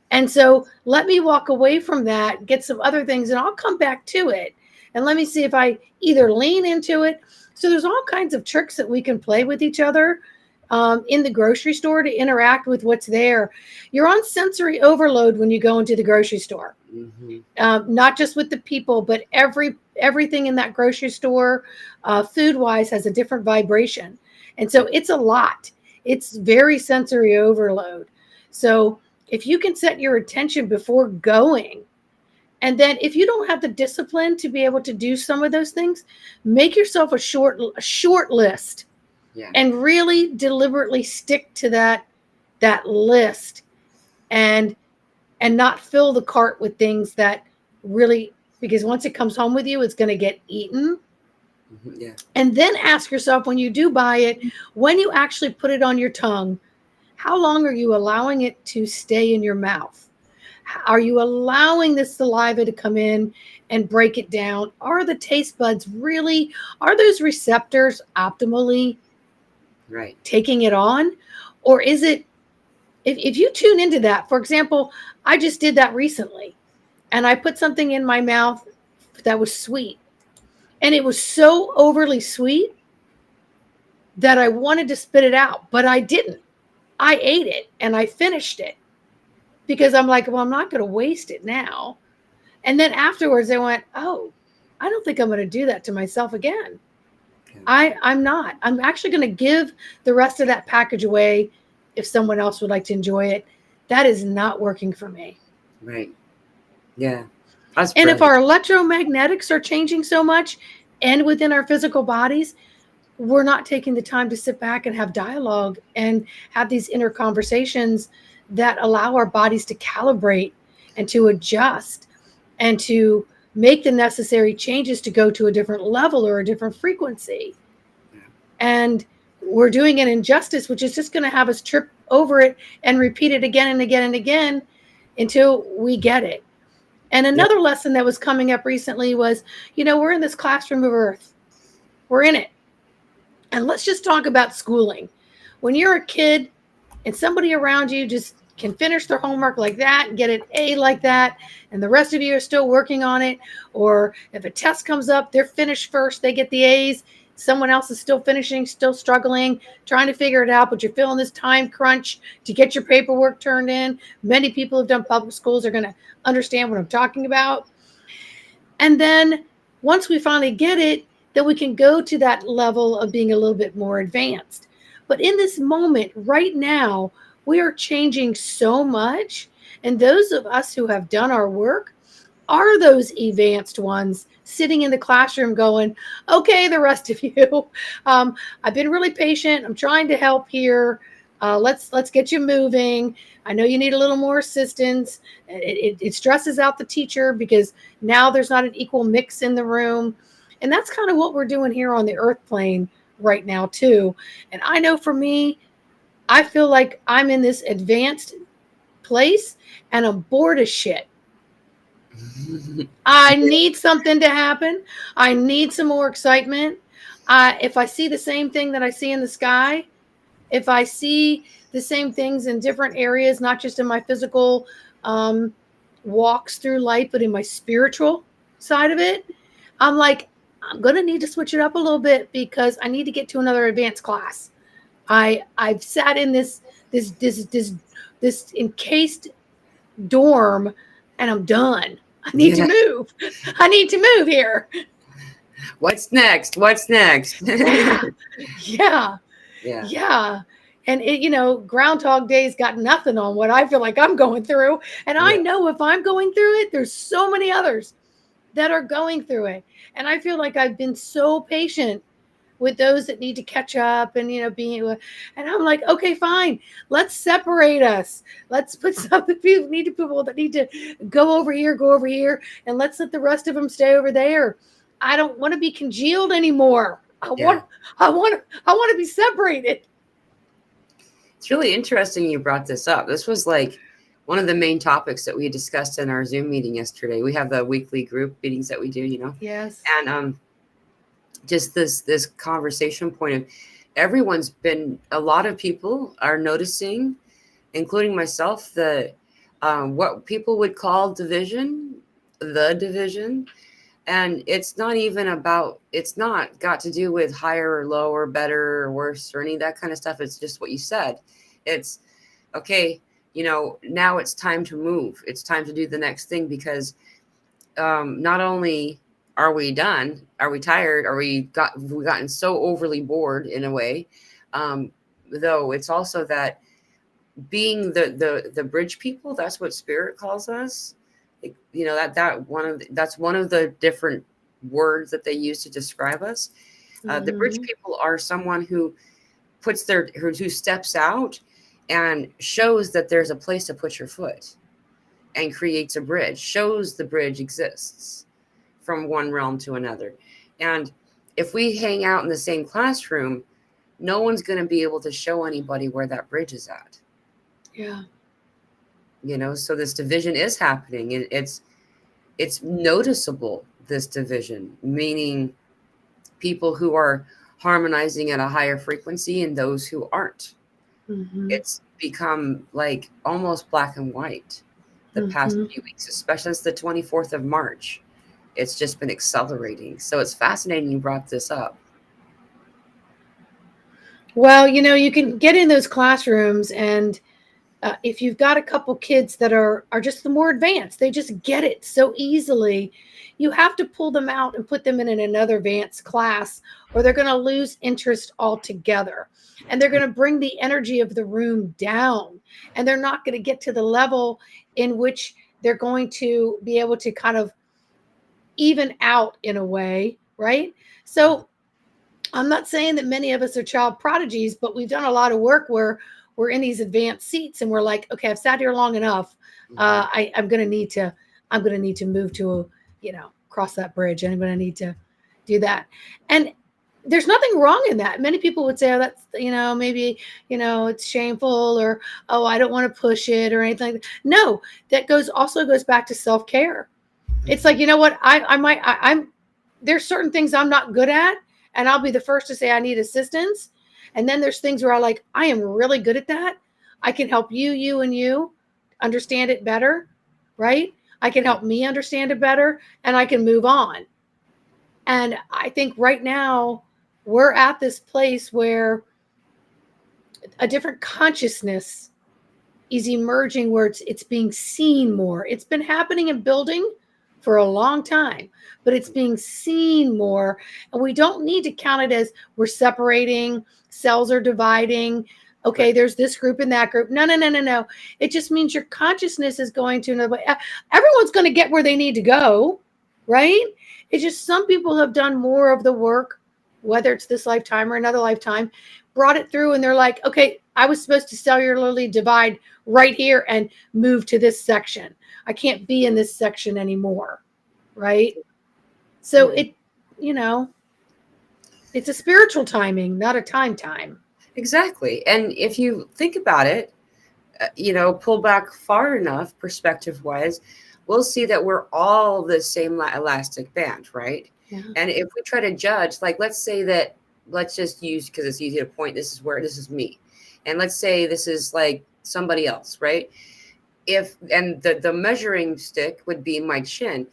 And so let me walk away from that, get some other things, and I'll come back to it. And let me see if I either lean into it. So there's all kinds of tricks that we can play with each other in the grocery store to interact with what's there. You're on sensory overload when you go into the grocery store, Hmm. not just with the people, but everything in that grocery store, food wise, has a different vibration. And so it's a lot. It's very sensory overload. So if you can set your attention before going, and then if you don't have the discipline to be able to do some of those things, make yourself a short list, Yeah. and really deliberately stick to that list, and not fill the cart with things that really, because once it comes home with you, it's going to get eaten. Yeah. And then ask yourself, when you do buy it, when you actually put it on your tongue, how long are you allowing it to stay in your mouth? Are you allowing the saliva to come in and break it down? Are the taste buds really, are those receptors optimally Right. taking it on? Or is it, if you tune into that, for example, I just did that recently and I put something in my mouth that was sweet, and it was so overly sweet that I wanted to spit it out, but I didn't. I ate it and I finished it because I'm like, well, I'm not going to waste it now. And then afterwards, I went, oh, I don't think I'm going to do that to myself again. Yeah. I'm not. I'm actually going to give the rest of that package away if someone else would like to enjoy it. That is not working for me. Right. Yeah. That's And if brilliant. our electromagnetics are changing so much and within our physical bodies, we're not taking the time to sit back and have dialogue and have these inner conversations that allow our bodies to calibrate and to adjust and to make the necessary changes to go to a different level or a different frequency. Yeah. And we're doing an injustice, which is just going to have us trip over it and repeat it again and again and again until we get it. And Yeah. another lesson that was coming up recently was, we're in this classroom of Earth. We're in it. And let's just talk about schooling. When you're a kid and somebody around you just can finish their homework like that and get an A like that, and the rest of you are still working on it, or if a test comes up, they're finished first, they get the A's, someone else is still finishing, still struggling, trying to figure it out, but you're feeling this time crunch to get your paperwork turned in. Many people who've done public schools are going to understand what I'm talking about. And then once we finally get it, then we can go to that level of being a little bit more advanced. But in this moment, right now, we are changing so much. And those of us who have done our work are those advanced ones sitting in the classroom going, okay, the rest of you, I've been really patient. I'm trying to help here. Let's get you moving. I know you need a little more assistance. It stresses out the teacher because now there's not an equal mix in the room. And that's kind of what we're doing here on the earth plane right now, too. And I know for me, I feel like I'm in this advanced place and I'm bored as shit. I need something to happen. I need some more excitement. If I see the same thing that I see in the sky, if I see the same things in different areas, not just in my physical um, walks through life, but in my spiritual side of it, I'm like, I'm gonna need to switch it up a little bit because I need to get to another advanced class. I've sat in this encased dorm, and I'm done. I need to Yeah. move. I need to move here. What's next? What's next? Yeah, yeah. Yeah. Yeah. And Groundhog Day's got nothing on what I feel like I'm going through. And I Yeah. know if I'm going through it, there's so many others that are going through it. And I feel like I've been so patient with those that need to catch up and, being, and I'm like, okay, fine. Let's separate us. Let's put some people that need to go over here, and let's let the rest of them stay over there. I don't want to be congealed anymore. Yeah. I want to be separated. It's really interesting you brought this up. This was like one of the main topics that we discussed in our Zoom meeting yesterday. We have the weekly group meetings that we do. Yes. And just this conversation point of a lot of people are noticing, including myself, that what people would call the division. And it's not got to do with higher or lower, better or worse or any of that kind of stuff. It's just what you said. It's okay, now it's time to move. It's time to do the next thing because not only are we done, are we tired, we've gotten so overly bored in a way, though it's also that being the bridge people, that's what spirit calls us. That's one of the different words that they use to describe us. The bridge Mm-hmm. people are someone who who steps out and shows that there's a place to put your foot and creates a bridge, shows the bridge exists from one realm to another. And if we hang out in the same classroom, no one's going to be able to show anybody where that bridge is at. Yeah. So this division is happening, and it's noticeable, this division, meaning people who are harmonizing at a higher frequency and those who aren't. Mm-hmm. It's become like almost black and white the past Mm-hmm. few weeks, especially since the 24th of March. It's just been accelerating. So it's fascinating you brought this up. Well, you can get in those classrooms, and if you've got a couple kids that are just the more advanced, they just get it so easily. You have to pull them out and put them in another advanced class, or they're going to lose interest altogether. And they're going to bring the energy of the room down. And they're not going to get to the level in which they're going to be able to kind of even out in a way, right? So I'm not saying that many of us are child prodigies, but we've done a lot of work where we're in these advanced seats and we're like, okay, I've sat here long enough. I'm going to need to move to, cross that bridge. And I'm going to need to do that. And there's nothing wrong in that. Many people would say, oh, that's, maybe, it's shameful, or, oh, I don't want to push it or anything like that. No, that also goes back to self-care. It's like, you know what? I'm there's certain things I'm not good at, and I'll be the first to say I need assistance. And then there's things where I am really good at that. I can help you and you understand it better, right? I can help me understand it better, and I can move on. And I think right now we're at this place where a different consciousness is emerging, where it's being seen more. It's been happening in building for a long time, but it's being seen more. And we don't need to count it as we're separating, cells are dividing. Okay, Right. there's this group and that group. No. It just means your consciousness is going to another way. Everyone's going to get where they need to go, right? It's just some people have done more of the work, whether it's this lifetime or another lifetime, brought it through, and they're like, okay, I was supposed to cellularly divide right here and move to this section. I can't be in this section anymore, right? So it's a spiritual timing, not a time. Exactly. And if you think about it, pull back far enough perspective wise, we'll see that we're all the same elastic band, right? Yeah. And if we try to judge, like, let's just use, because it's easy to point, this is me. And let's say this is like somebody else, right? And the measuring stick would be my chin.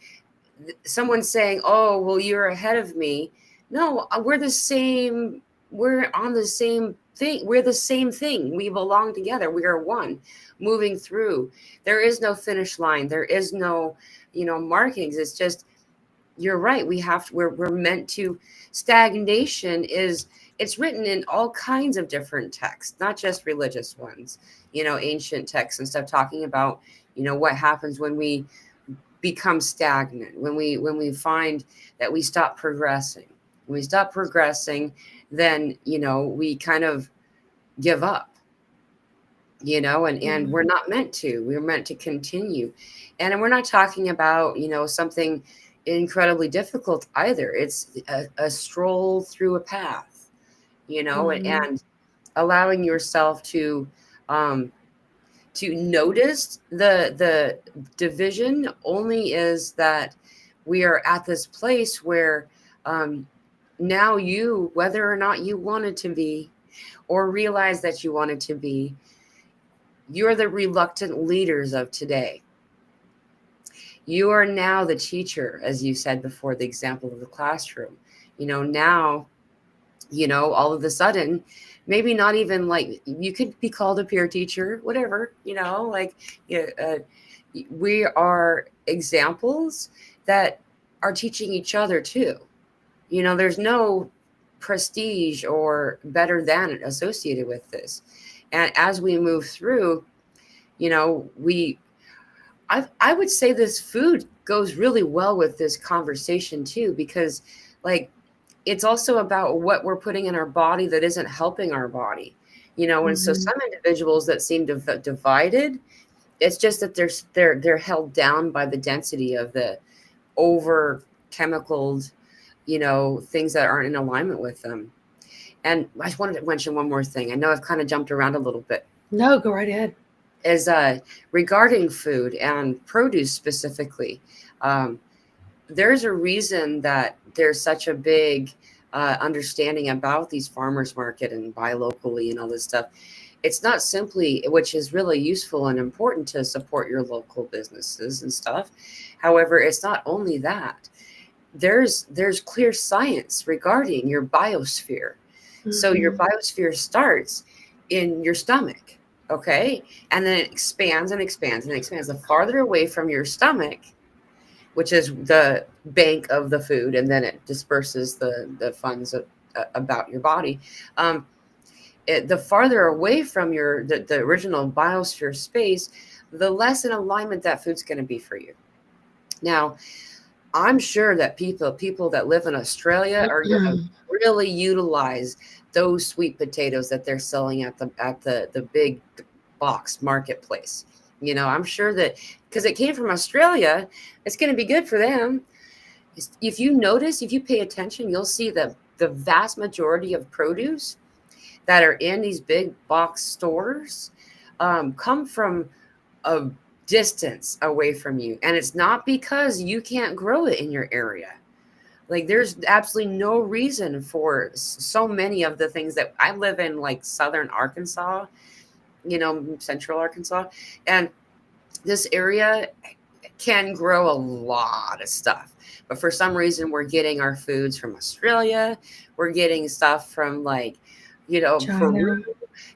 Someone saying, oh, well, you're ahead of me. No, we're the same. We're on the same thing. We're the same thing. We belong together. We are one, moving through. There is no finish line. There is no, markings. It's just, you're right. We're meant to. Stagnation it's written in all kinds of different texts, not just religious ones, ancient texts and stuff, talking about, what happens when we become stagnant, when we find that we stop progressing. When we stop progressing, then we kind of give up, and we're not meant to. We're meant to continue. And we're not talking about something incredibly difficult either. It's a stroll through a path, and allowing yourself um to notice the division only is that we are at this place where now you, whether or not you wanted to be or realize that you wanted to be, you're the reluctant leaders of today. You are now the teacher, as you said before, the example of the classroom. Now, all of a sudden, maybe not even like you could be called a peer teacher, whatever, like we are examples that are teaching each other too. There's no prestige or better than associated with this. And as we move through, we I would say this food goes really well with this conversation too, because like it's also about what we're putting in our body that isn't helping our body, and so some individuals that seem divided, it's just that they're held down by the density of the over chemicaled, things that aren't in alignment with them. And I just wanted to mention one more thing. I know I've kind of jumped around a little bit. No, go right ahead. Is regarding food and produce specifically. Um, there's a reason that there's such a big understanding about these farmers market and buy locally and all this stuff. It's not simply, which is really useful and important to support your local businesses and stuff. However, it's not only that. There's clear science regarding your biosphere. So your biosphere starts in your stomach, okay? And then it expands and expands and expands. The farther away from your stomach, which is the bank of the food, and then it disperses the funds about your body. The farther away from the original biosphere space, the less in alignment that food's going to be for you. Now, I'm sure that people that live in Australia are going to really utilize those sweet potatoes that they're selling at the big box marketplace. I'm sure that because it came from Australia, it's going to be good for them. If you pay attention, you'll see that the vast majority of produce that are in these big box stores come from a distance away from you. And it's not because you can't grow it in your area. Like there's absolutely no reason for so many of the things that I live in, like southern Arkansas, central Arkansas. And this area can grow a lot of stuff. But for some reason, we're getting our foods from Australia. We're getting stuff from Peru,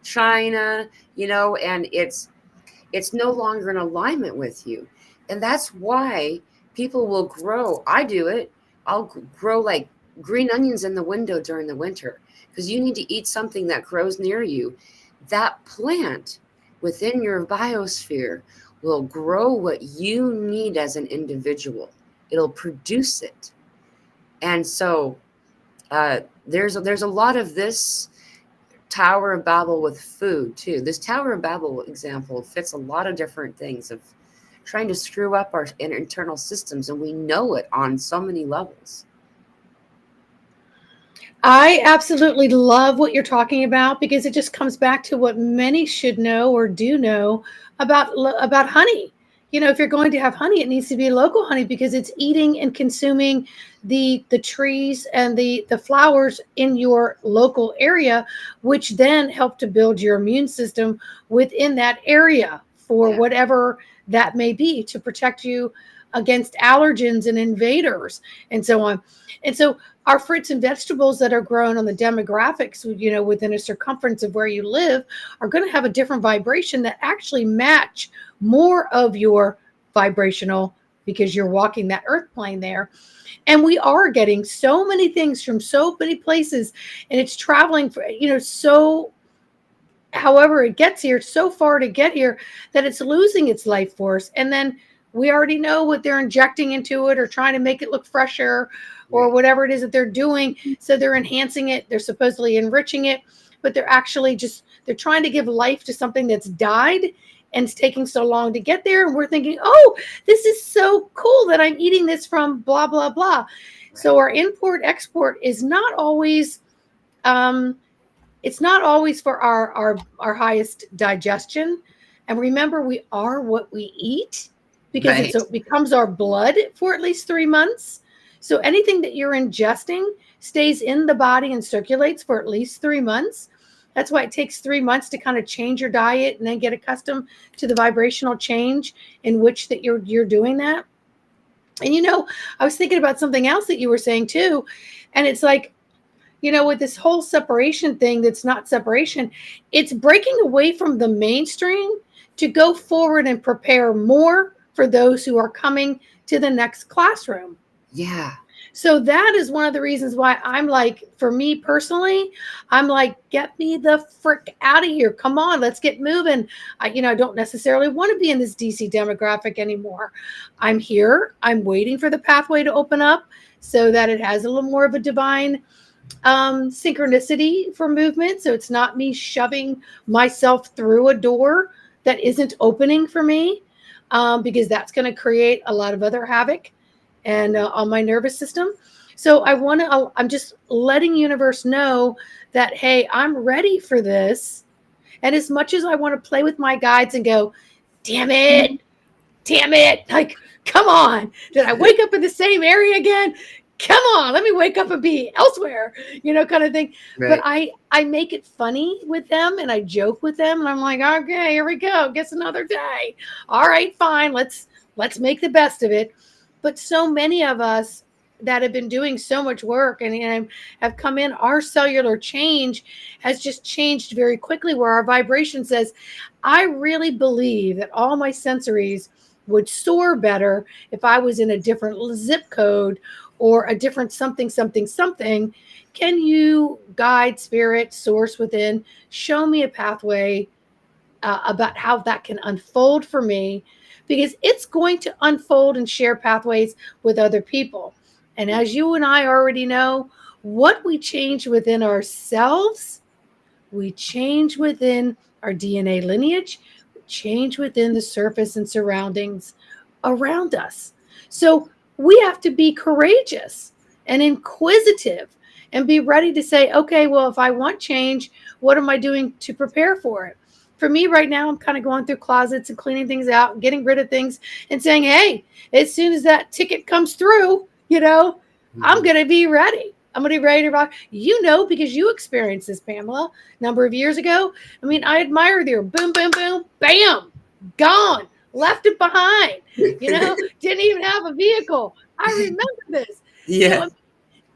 China, and it's no longer in alignment with you. And that's why people will grow. I do it. I'll grow like green onions in the window during the winter because you need to eat something that grows near you. That plant within your biosphere will grow what you need as an individual. It'll produce it. And so there's a lot of this Tower of Babel with food too. This Tower of Babel example fits a lot of different things of trying to screw up our internal systems, and we know it on so many levels. I absolutely love what you're talking about because it just comes back to what many should know or do know about honey. If you're going to have honey, it needs to be local honey because it's eating and consuming the trees and the flowers in your local area, which then help to build your immune system within that area for whatever that may be to protect you against allergens and invaders and so on. And so our fruits and vegetables that are grown on the demographics, within a circumference of where you live are going to have a different vibration that actually match more of your vibrational because you're walking that earth plane there. And we are getting so many things from so many places and it's traveling for, so however it gets here, so far to get here that it's losing its life force. And then we already know what they're injecting into it or trying to make it look fresher or whatever it is that they're doing. So they're enhancing it. They're supposedly enriching it, but they're actually they're trying to give life to something that's died and it's taking so long to get there. And we're thinking, oh, this is so cool that I'm eating this from blah, blah, blah. Right. So our import export is not always, it's not always for our highest digestion. And remember, we are what we eat because it becomes our blood for at least 3 months. So anything that you're ingesting stays in the body and circulates for at least 3 months. That's why it takes 3 months to kind of change your diet and then get accustomed to the vibrational change in which that you're doing that. And, I was thinking about something else that you were saying too. And it's like, with this whole separation thing, that's not separation, it's breaking away from the mainstream to go forward and prepare more for those who are coming to the next classroom. Yeah. So that is one of the reasons why I'm like, for me personally, I'm like, get me the frick out of here. Come on, let's get moving. I don't necessarily want to be in this DC demographic anymore. I'm here. I'm waiting for the pathway to open up so that it has a little more of a divine synchronicity for movement. So it's not me shoving myself through a door that isn't opening for me, because that's going to create a lot of other havoc and on my nervous system. So I'm just letting universe know that, hey, I'm ready for this. And as much as I want to play with my guides and go, damn it, damn it, like, come on, did I wake up in the same area again? Come on, let me wake up and be elsewhere, kind of thing. But Right. I make it funny with them and I joke with them and I'm like, okay, here we go, guess another day. All right, fine, let's make the best of it. But so many of us that have been doing so much work and have come in, our cellular change has just changed very quickly, where our vibration says, I really believe that all my sensories would soar better if I was in a different zip code or a different something, something, something. Can you, guide, spirit, source within, show me a pathway about how that can unfold for me? Because it's going to unfold and share pathways with other people. And as you and I already know, what we change within ourselves, we change within our DNA lineage, we change within the surface and surroundings around us. So we have to be courageous and inquisitive and be ready to say, okay, well, if I want change, what am I doing to prepare for it? For me right now, I'm kind of going through closets and cleaning things out, getting rid of things and saying, hey, as soon as that ticket comes through, I'm Mhm. going to be ready. I'm going to be ready to rock. Because you experienced this, Pamela, a number of years ago. I mean, I admired your boom, boom, boom, bam, gone, left it behind, didn't even have a vehicle. I remember this. Yeah.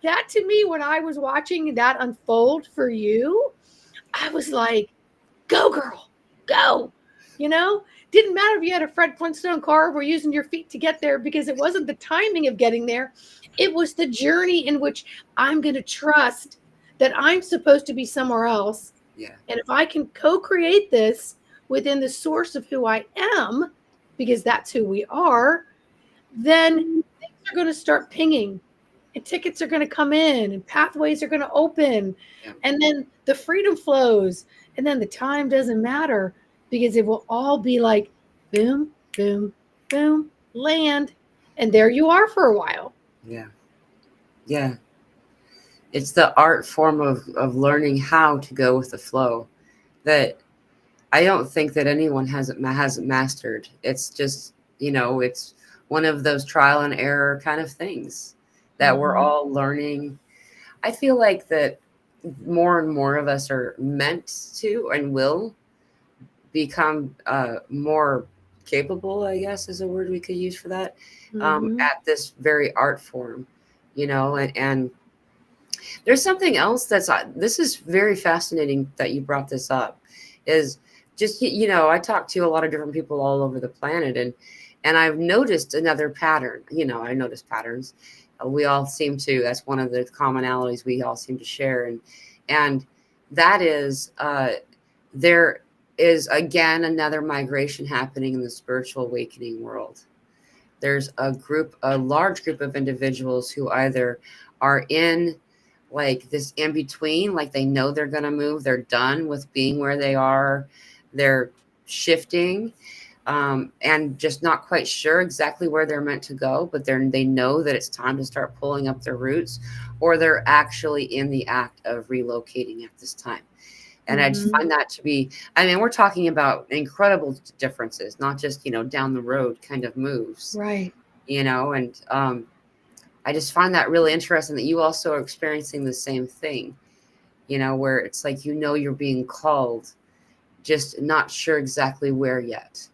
That to me, when I was watching that unfold for you, I was like, go, girl, go. You know, didn't matter if you had a Fred Flintstone car or were using your feet to get there, because it wasn't the timing of getting there. It was the journey in which I'm going to trust that I'm supposed to be somewhere else. Yeah. And if I can co create this within the source of who I am, because that's who we are, then things are going to start pinging and tickets are going to come in and pathways are going to open. Yeah. And then the freedom flows. And then the time doesn't matter, because it will all be like boom, boom, boom, land. And there you are for a while. Yeah. Yeah. It's the art form of learning how to go with the flow that I don't think that anyone hasn't mastered. It's just, it's one of those trial and error kind of things that we're Mm-hmm. all learning. I feel like that more and more of us are meant to and will become more capable, I guess is a word we could use for that, Mm-hmm. at this very art form, and there's something else this is very fascinating that you brought this up, is just, I talk to a lot of different people all over the planet, and I've noticed another pattern. I notice patterns. We all seem to, that's one of the commonalities we all seem to share. And that is, there is again another migration happening in the spiritual awakening world. There's a large group of individuals who either are in like this in between, like they know they're going to move, they're done with being where they are, they're shifting, and just not quite sure exactly where they're meant to go, but they know that it's time to start pulling up their roots, or they're actually in the act of relocating at this time. And I just Mm-hmm. find that to be, I mean, we're talking about incredible differences, not just, down the road kind of moves, Right. and I just find that really interesting that you also are experiencing the same thing, where it's like, you're being called, just not sure exactly where yet.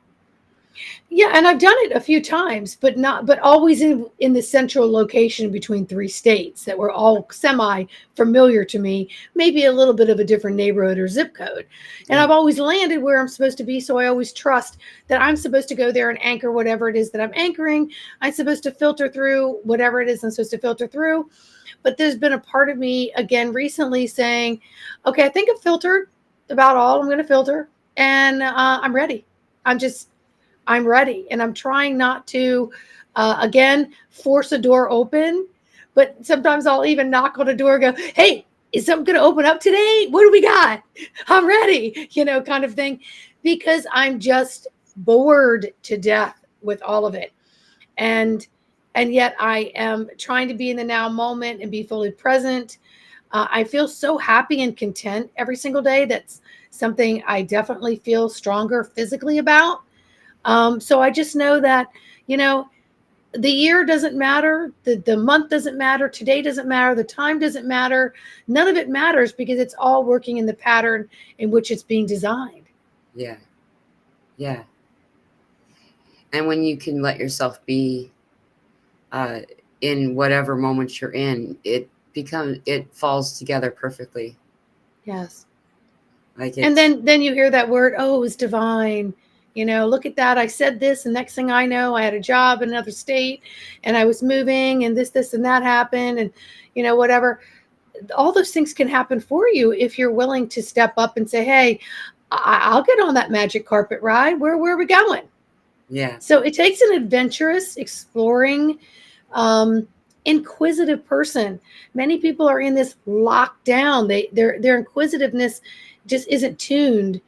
Yeah, and I've done it a few times, but always in the central location between three states that were all semi familiar to me, maybe a little bit of a different neighborhood or zip code. And Yeah. I've always landed where I'm supposed to be, so I always trust that I'm supposed to go there and anchor whatever it is that I'm anchoring. I'm supposed to filter through whatever it is I'm supposed to filter through. But there's been a part of me again recently saying, okay, I think I've filtered about all I'm going to filter, and I'm ready. I'm ready. And I'm trying not to, again, force a door open. But sometimes I'll even knock on a door and go, hey, is something going to open up today? What do we got? I'm ready, kind of thing, because I'm just bored to death with all of it. And and yet I am trying to be in the now moment and be fully present. I feel so happy and content every single day. That's something I definitely feel stronger physically about. So I just know that, you know, the year doesn't matter, the month doesn't matter, today doesn't matter, the time doesn't matter. None of it matters because it's all working in the pattern in which it's being designed. Yeah. Yeah. And when you can let yourself be in whatever moment you're in, it falls together perfectly. Yes. Like And it's then you hear that word, oh, it's divine. You know, look at that. I said this, and next thing I know, I had a job in another state and I was moving, and this and that happened, and whatever. All those things can happen for you if you're willing to step up and say, hey, I'll get on that magic carpet ride. Where are we going? yeah. So it takes an adventurous, exploring, um, inquisitive person. Many people are in this lockdown. Their inquisitiveness just isn't tuned,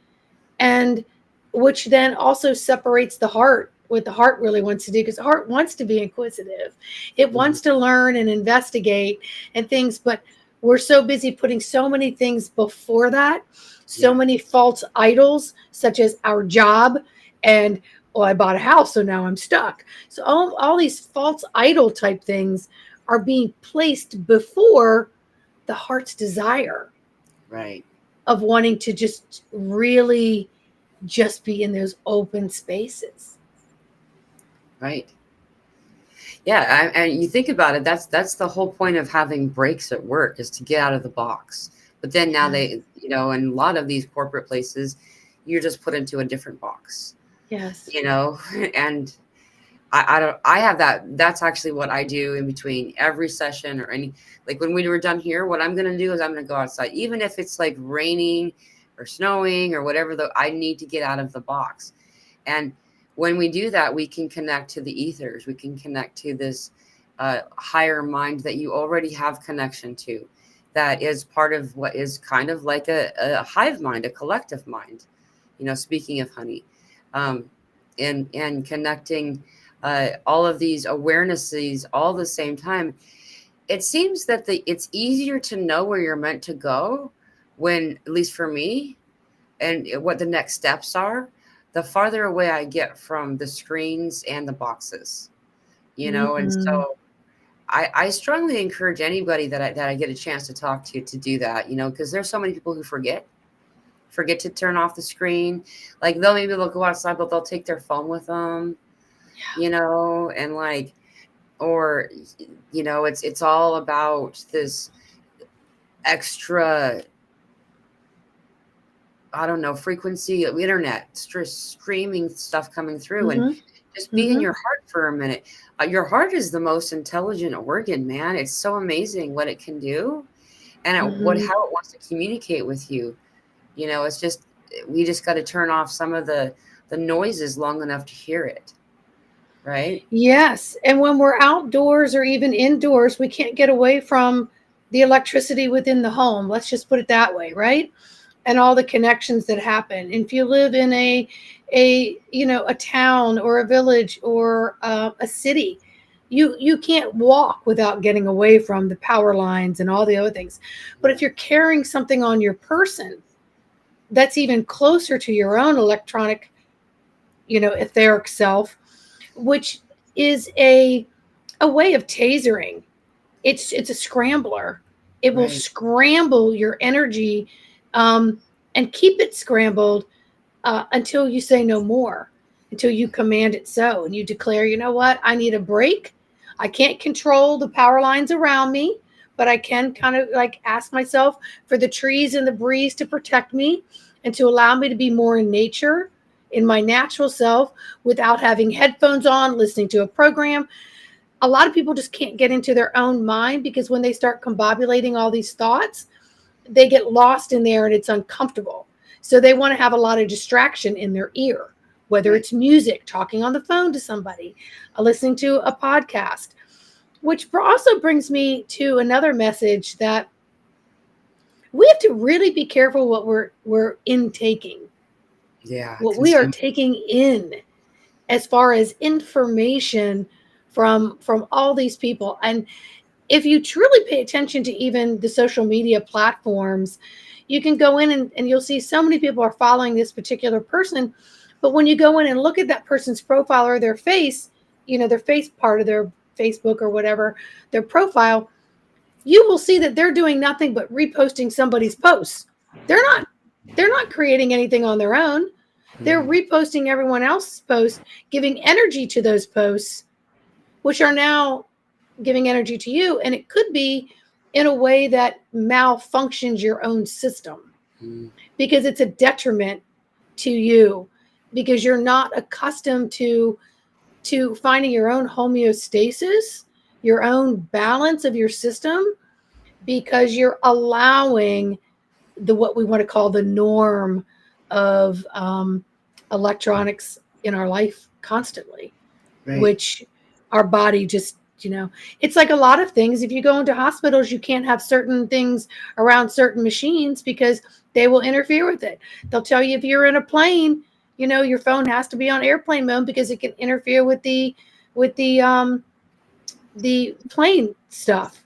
and which then also separates the heart, what the heart really wants to do, because the heart wants to be inquisitive. It Mhm. wants to learn and investigate and things, but we're so busy putting so many things before that, so Yeah. many false idols, such as our job and, well, I bought a house, so now I'm stuck. So all these false idol type things are being placed before the heart's desire Right. of wanting to just really just be in those open spaces. Right. Yeah, and you think about it, that's the whole point of having breaks at work, is to get out of the box. But then now Yes. they, in a lot of these corporate places, you're just put into a different box, Yes. you know, and I don't, I have that's actually what I do in between every session or any, like when we were done here, what I'm going to do is I'm going to go outside, even if it's like raining or snowing or whatever, though, I need to get out of the box. And when we do that, we can connect to the ethers. We can connect to this higher mind that you already have connection to, that is part of what is kind of like a hive mind, a collective mind. Speaking of honey, um, and connecting all of these awarenesses all the same time. It seems that it's easier to know where you're meant to go when, at least for me, and what the next steps are, the farther away I get from the screens and the boxes, and Mm-hmm. so I strongly encourage anybody that I get a chance to talk to do that, because there's so many people who forget to turn off the screen. Like they'll go outside, but they'll take their phone with them, and like, or, it's all about this extra, I don't know, frequency of internet, screaming stuff coming through, and Mm-hmm. just be in Mm-hmm. your heart for a minute. Your heart is the most intelligent organ, man. It's so amazing what it can do, and Mm-hmm. how it wants to communicate with you. It's just, we just got to turn off some of the noises long enough to hear it, right? Yes. And when we're outdoors or even indoors, we can't get away from the electricity within the home. Let's just put it that way, right? And all the connections that happen. If you live in a town or a village or a city, you can't walk without getting away from the power lines and all the other things. But Yeah. if you're carrying something on your person that's even closer to your own electronic, etheric self, which is a way of tasering. It's a scrambler. It will Right. scramble your energy, and keep it scrambled until you say no more, until you command it so, and you declare, you know what, I need a break. I can't control the power lines around me, but I can kind of like ask myself for the trees and the breeze to protect me and to allow me to be more in nature, in my natural self, without having headphones on, listening to a program. A lot of people just can't get into their own mind because when they start combobulating all these thoughts, they get lost in there and it's uncomfortable. So they want to have a lot of distraction in their ear, whether Right. it's music, talking on the phone to somebody, listening to a podcast, which also brings me to another message that we have to really be careful what we're intaking, Yeah. what we are Consume. taking in as far as information from all these people. And if you truly pay attention to even the social media platforms, you can go in and you'll see so many people are following this particular person. But when you go in and look at that person's profile or their face, their face part of their Facebook or whatever, their profile, you will see that they're doing nothing but reposting somebody's posts. They're not creating anything on their own. They're reposting everyone else's posts, giving energy to those posts, which are now giving energy to you. And it could be in a way that malfunctions your own system because it's a detriment to you, because you're not accustomed to finding your own homeostasis, your own balance of your system, because you're allowing what we want to call the norm of electronics in our life constantly, Right. which our body just, it's like a lot of things. If you go into hospitals, you can't have certain things around certain machines because they will interfere with it. They'll tell you if you're in a plane, your phone has to be on airplane mode because it can interfere with the plane stuff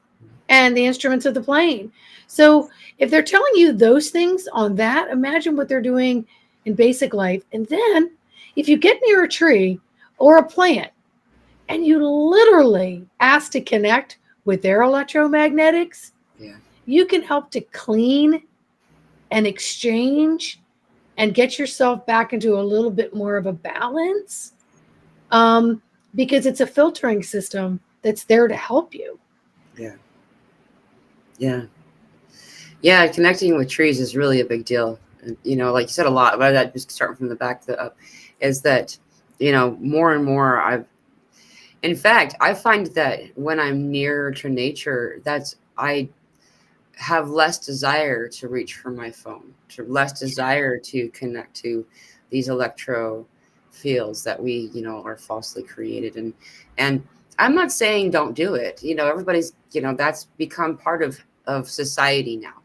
and the instruments of the plane. So if they're telling you those things on that, imagine what they're doing in basic life. And then if you get near a tree or a plant and you literally ask to connect with their electromagnetics, you can help to clean and exchange and get yourself back into a little bit more of a balance, because it's a filtering system that's there to help you. Yeah, connecting with trees is really a big deal. And, like you said a lot, but that just starting from the back up, is that, more and more in fact, I find that when I'm near to nature, I have less desire to reach for my phone, to less desire to connect to these electro fields that we, are falsely created. And I'm not saying don't do it. Everybody's, that's become part of society now.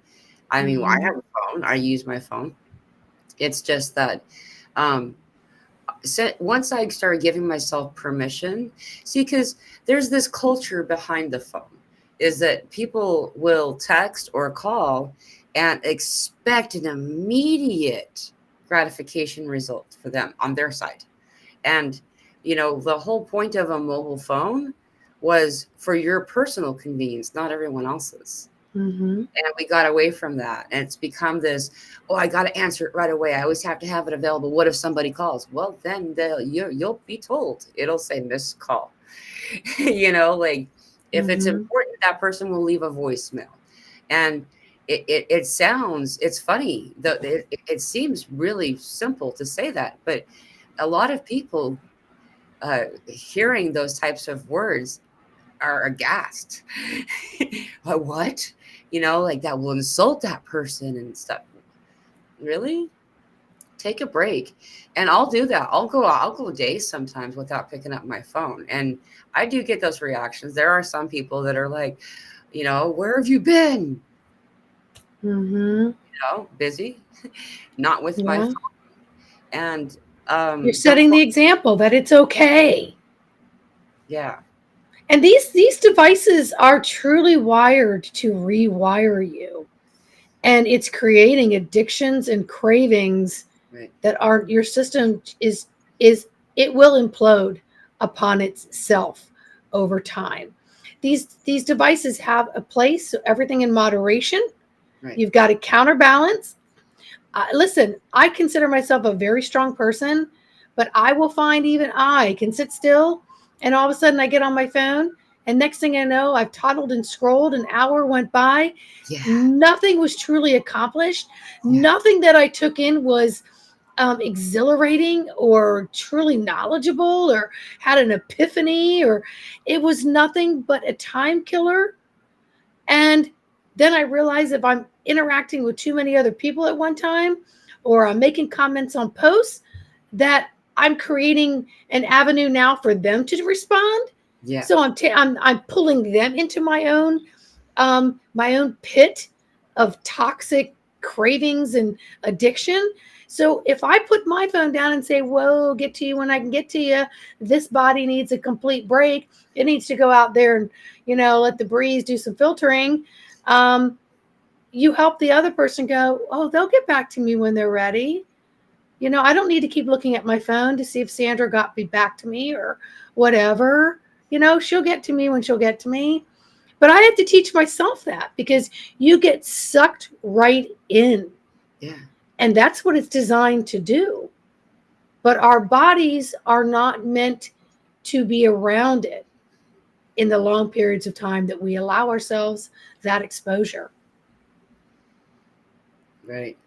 I mean, I have a phone. I use my phone. It's just that once I started giving myself permission, see, because there's this culture behind the phone, is that people will text or call and expect an immediate gratification result for them on their side. And, the whole point of a mobile phone was for your personal convenience, not everyone else's. And we got away from that. And it's become this, I got to answer it right away. I always have to have it available. What if somebody calls? Well, then you'll be told. It'll say missed call. Like if it's important, that person will leave a voicemail. And it sounds, it's funny. It seems really simple to say that. But a lot of people hearing those types of words are aghast. What? Like that will insult that person and stuff. Really? Take a break. And I'll do that. I'll go days sometimes without picking up my phone. And I do get those reactions. There are some people that are like, where have you been? Busy, not with my phone. And you're setting the example that it's okay. Yeah. And these devices are truly wired to rewire you. And it's creating addictions and cravings that are, your system it will implode upon itself over time. These devices have a place, so everything in moderation. You've got to counterbalance. Listen, I consider myself a very strong person, but I will find even I can sit still and all of a sudden I get on my phone and next thing I know, I've toddled and scrolled, an hour went by. Nothing was truly accomplished. Nothing that I took in was exhilarating or truly knowledgeable or had an epiphany, or it was nothing but a time killer. And then I realized if I'm interacting with too many other people at one time, or I'm making comments on posts, that I'm creating an avenue now for them to respond. So I'm pulling them into my own pit of toxic cravings and addiction. So if I put my phone down and say, whoa, get to you when I can get to you, this body needs a complete break. It needs to go out there and, let the breeze do some filtering. You help the other person go, oh, they'll get back to me when they're ready. I don't need to keep looking at my phone to see if Sandra got back to me or whatever. She'll get to me when she'll get to me. But I have to teach myself that, because you get sucked right in. Yeah. And that's what it's designed to do. But our bodies are not meant to be around it in the long periods of time that we allow ourselves that exposure. Right.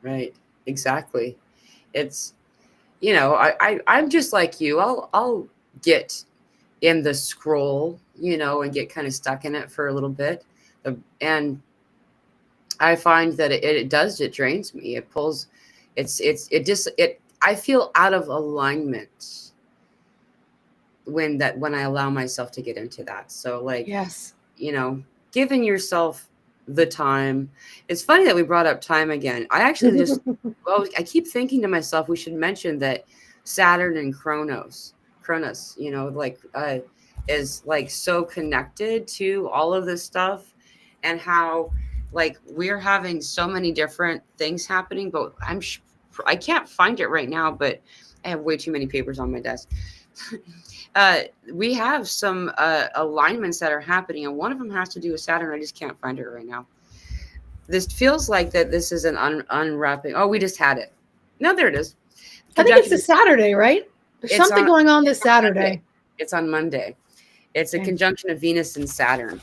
Right. Exactly. It's, I'm just like you. I'll get in the scroll, and get kind of stuck in it for a little bit. And I find that it drains me. It pulls, I feel out of alignment when I allow myself to get into that. So like, Yes. Giving yourself the time. It's funny that we brought up time again. I actually I keep thinking to myself, we should mention that Saturn and Kronos, is like so connected to all of this stuff, and how like we're having so many different things happening, but I can't find it right now, but I have way too many papers on my desk. We have some alignments that are happening, and one of them has to do with Saturn. I just can't find it right now. This feels like that this is an unwrapping. Oh, we just had it. No, there it is. I think it's a Saturday, right? There's something going on this Saturday. It's on Monday. It's a conjunction of Venus and Saturn.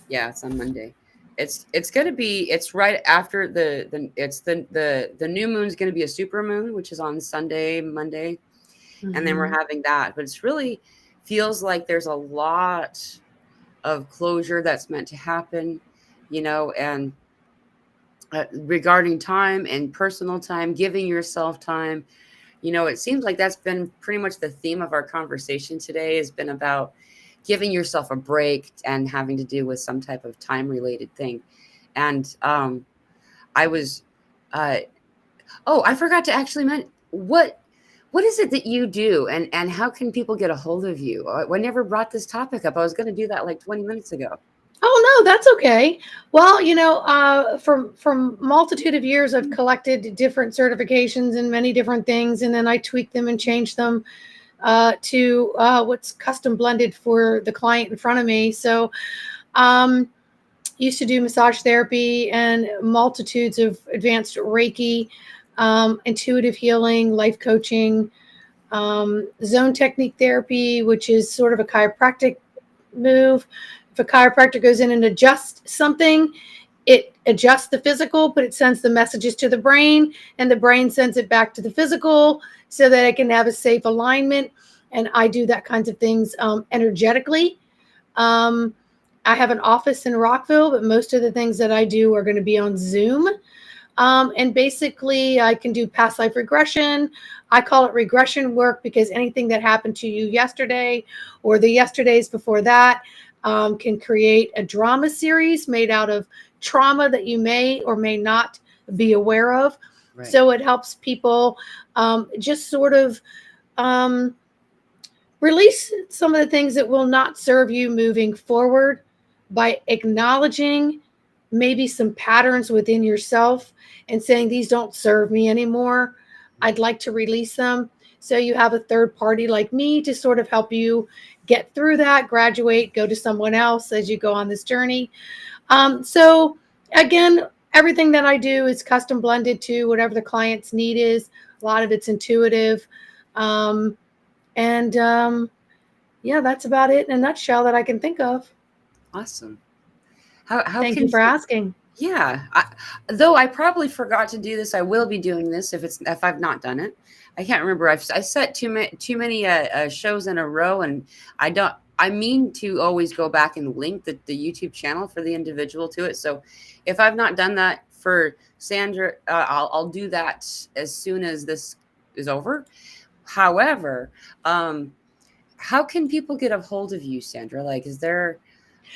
Yeah, it's on Monday. It's going to be, it's right after the new moon's going to be a super moon, which is on Sunday, Monday. Mm-hmm. And then we're having that, but it's really feels like there's a lot of closure that's meant to happen, and regarding time and personal time, giving yourself time, it seems like that's been pretty much the theme of our conversation today, has been about giving yourself a break and having to do with some type of time related thing. And I was, I forgot to actually mention what is it that you do, and how can people get a hold of you? I never brought this topic up. I was going to do that like 20 minutes ago. Oh, no, that's okay. Well, from multitude of years, I've collected different certifications and many different things, and then I tweak them and change them to what's custom blended for the client in front of me. So used to do massage therapy and multitudes of advanced Reiki, intuitive healing, life coaching, zone technique therapy, which is sort of a chiropractic move. If a chiropractor goes in and adjusts something, it adjusts the physical, but it sends the messages to the brain, and the brain sends it back to the physical so that it can have a safe alignment. And I do that kinds of things energetically. I have an office in Rockville, but most of the things that I do are going to be on Zoom. And basically, I can do past life regression. I call it regression work because anything that happened to you yesterday or the yesterdays before that can create a drama series made out of trauma that you may or may not be aware of. Right. So it helps people just sort of release some of the things that will not serve you moving forward by acknowledging maybe some patterns within yourself and saying, these don't serve me anymore. I'd like to release them. So you have a third party like me to sort of help you get through that, graduate, go to someone else as you go on this journey. So again, everything that I do is custom blended to whatever the client's need is. A lot of it's intuitive. Yeah, that's about it in a nutshell that I can think of. Awesome. Thank you for asking. Yeah. Though I probably forgot to do this, I will be doing this if I've not done it. I can't remember. I set too many shows in a row, and I mean to always go back and link the YouTube channel for the individual to it. So if I've not done that for Sandra, I'll do that as soon as this is over. However, how can people get a hold of you, Sandra? Like, is there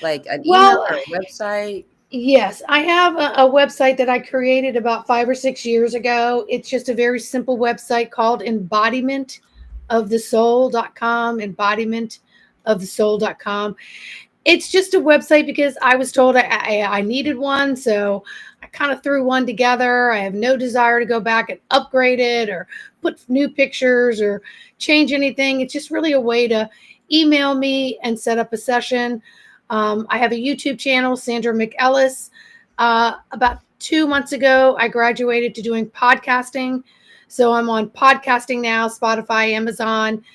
like an email or a website? Yes, I have a website that I created about 5 or 6 years ago. It's just a very simple website called embodimentofthesoul.com, embodimentofthesoul.com. It's just a website because I was told I needed one. So I kind of threw one together. I have no desire to go back and upgrade it or put new pictures or change anything. It's just really a way to email me and set up a session. I have a YouTube channel, Sandra McEllis. About 2 months ago, I graduated to doing podcasting. So I'm on podcasting now, Spotify, Amazon,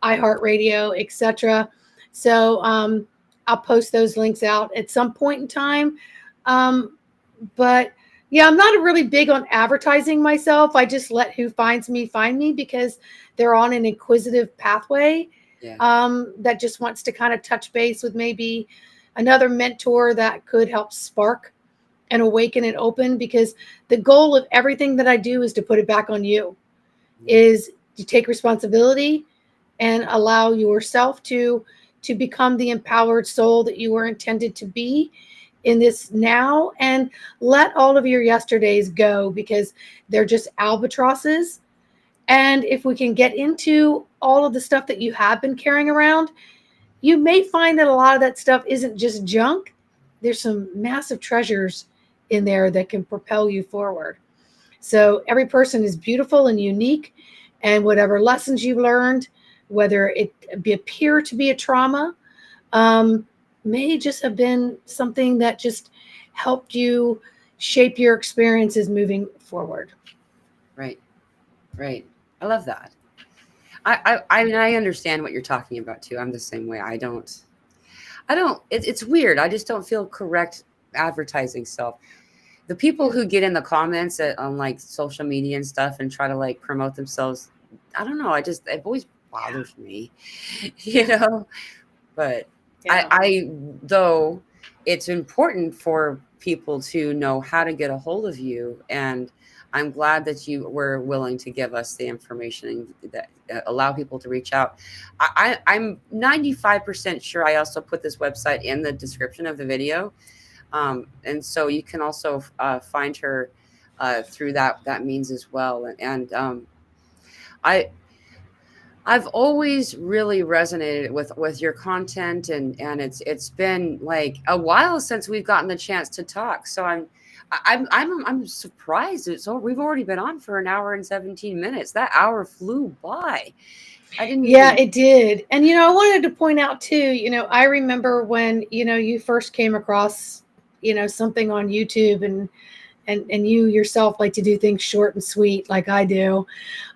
iHeartRadio, etc. So I'll post those links out at some point in time. Um, but yeah, I'm not really big on advertising myself. I just let who finds me find me because they're on an inquisitive pathway Yeah. that just wants to kind of touch base with maybe another mentor that could help spark and awaken and open, because the goal of everything that I do is to put it back on you, Yeah. is to take responsibility and allow yourself to become the empowered soul that you were intended to be in this now, and let all of your yesterdays go because they're just albatrosses. And if we can get into all of the stuff that you have been carrying around, you may find that a lot of that stuff isn't just junk. There's some massive treasures in there that can propel you forward. So every person is beautiful and unique, and whatever lessons you've learned, whether it appear to be a trauma, um, may just have been something that just helped you shape your experiences moving forward. Right. Right. I love that. I mean, I understand what you're talking about too. I'm the same way. It's weird. I just don't feel correct advertising self. The people Yeah. who get in the comments on like social media and stuff and try to like promote themselves, I don't know. It always bothers me, you Yeah. know. But Yeah. though it's important for people to know how to get a hold of you, and I'm glad that you were willing to give us the information that allow people to reach out. I'm 95% sure I also put this website in the description of the video, and so you can also find her through that means as well. And I I've always really resonated with your content, and it's been like a while since we've gotten the chance to talk. So I'm surprised. We've already been on for an hour and 17 minutes. That hour flew by. I didn't Yeah, even. it did. And I wanted to point out too, I remember when, you first came across, something on YouTube, and you yourself like to do things short and sweet like I do.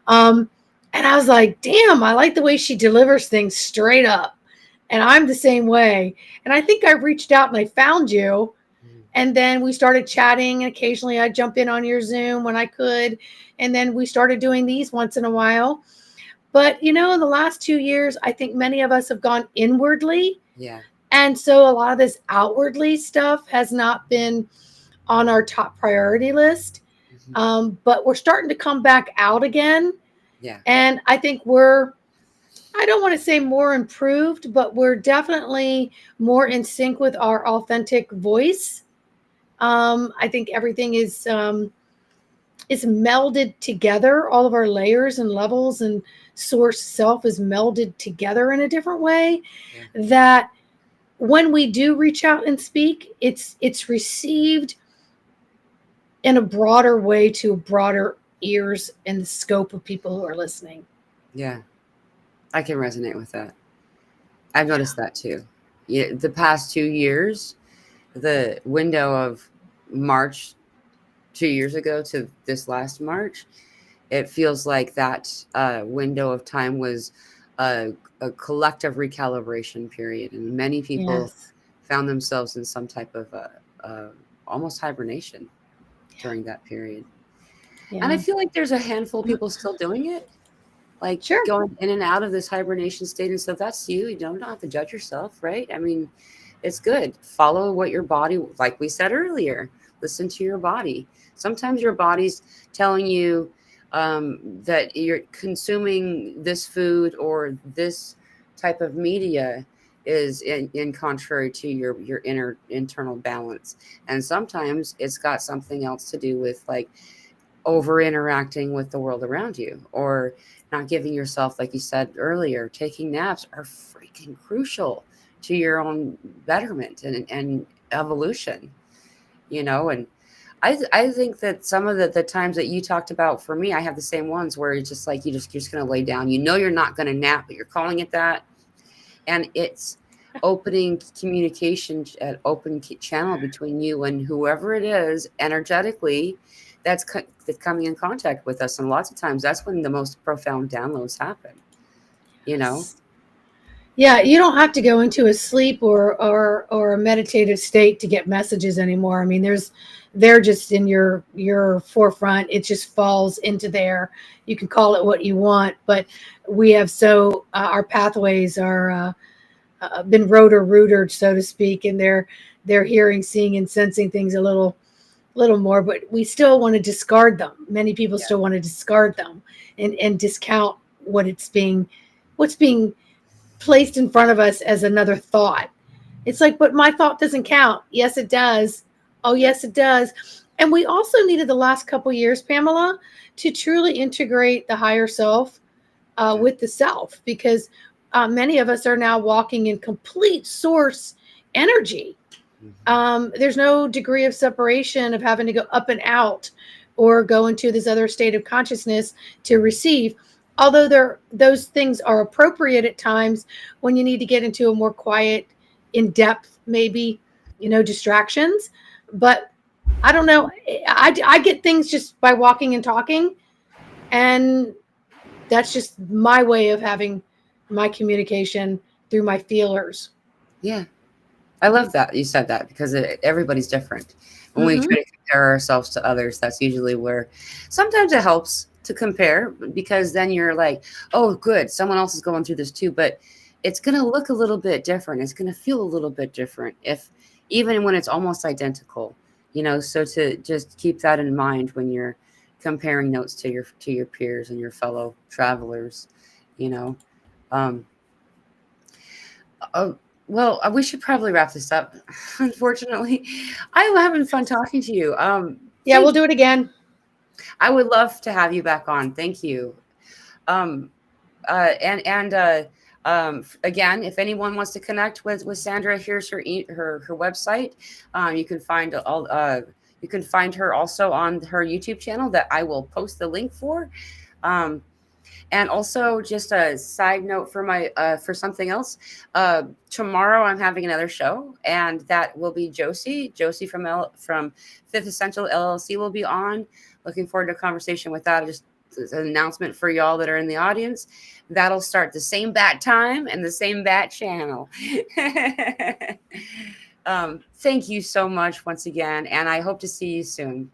Um, and I was like, damn, I like the way she delivers things straight up. And I'm the same way. And I think I reached out and I found you. And then we started chatting. And occasionally I'd jump in on your Zoom when I could. And then we started doing these once in a while. But, in the last 2 years, I think many of us have gone inwardly. Yeah. And so a lot of this outwardly stuff has not been on our top priority list. Mhm. But we're starting to come back out again. Yeah. And I think I don't want to say more improved, but we're definitely more in sync with our authentic voice. I think everything is melded together. All of our layers and levels and source self is melded together in a different way, Yeah. that when we do reach out and speak, it's received in a broader way to broader ears and the scope of people who are listening. Yeah. I can resonate with that. I've noticed that too. Yeah, the past 2 years, the window of March 2 years ago to this last March, it feels like that window of time was a, a collective recalibration period, and many people Yes. found themselves in some type of almost hibernation Yeah. during that period. And I Yeah. feel like there's a handful of people still doing it, like Sure. going in and out of this hibernation state. And so if that's you, you don't have to judge yourself, right? I mean, it's good. Follow what your body, like we said earlier, listen to your body. Sometimes your body's telling you that you're consuming this food or this type of media is in contrary to your inner internal balance. And sometimes it's got something else to do with like over interacting with the world around you, or not giving yourself, like you said earlier, taking naps are freaking crucial to your own betterment and evolution, you know. And I think that some of the times that you talked about, for me, I have the same ones where it's just like you're just going to lay down, you know, you're not going to nap, but you're calling it that. And it's opening communication, an open channel between you and whoever it is energetically that's coming in contact with us. And lots of times that's when the most profound downloads happen, you know. Yes. Yeah, you don't have to go into a sleep or a meditative state to get messages anymore. I mean, they're just in your forefront. It just falls into there. You can call it what you want, but we have our pathways are been rotor-rooted, so to speak, and they're hearing, seeing, and sensing things a little more. But we still want to discard them. Many people Yeah. still want to discard them and discount what's being placed in front of us as another thought. It's like, but my thought doesn't count. Yes, it does. Oh, yes, it does. And we also needed the last couple years, Pamela, to truly integrate the higher self with the self, because many of us are now walking in complete source energy. There's no degree of separation of having to go up and out or go into this other state of consciousness to receive. Although those things are appropriate at times when you need to get into a more quiet, in depth, maybe, distractions. But I don't know. I get things just by walking and talking. And that's just my way of having my communication through my feelers. Yeah, I love that you said that, because everybody's different. When we Mm-hmm. try to compare ourselves to others, that's usually where sometimes it helps to compare, because then you're like, oh, good, someone else is going through this too. But it's going to look a little bit different. It's going to feel a little bit different, if even when it's almost identical, you know. So to just keep that in mind when you're comparing notes to your peers and your fellow travelers, you know. Um, Oh, well, we should probably wrap this up. Unfortunately, I'm having fun talking to you. Yeah, Thank we'll you. do it again. I would love to have you back on. Thank you. Um, again, if anyone wants to connect with Sandra, here's her website. You can find all. You can find her also on her YouTube channel that I will post the link for. Um, And also, just a side note for my for something else. Tomorrow, I'm having another show, and that will be Josie. Josie from Fifth Essential LLC will be on. Looking forward to a conversation with that. Just an announcement for y'all that are in the audience. That'll start the same bat time and the same bat channel. Thank you so much once again, and I hope to see you soon.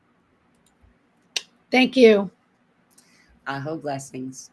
Thank you. I hope blessings.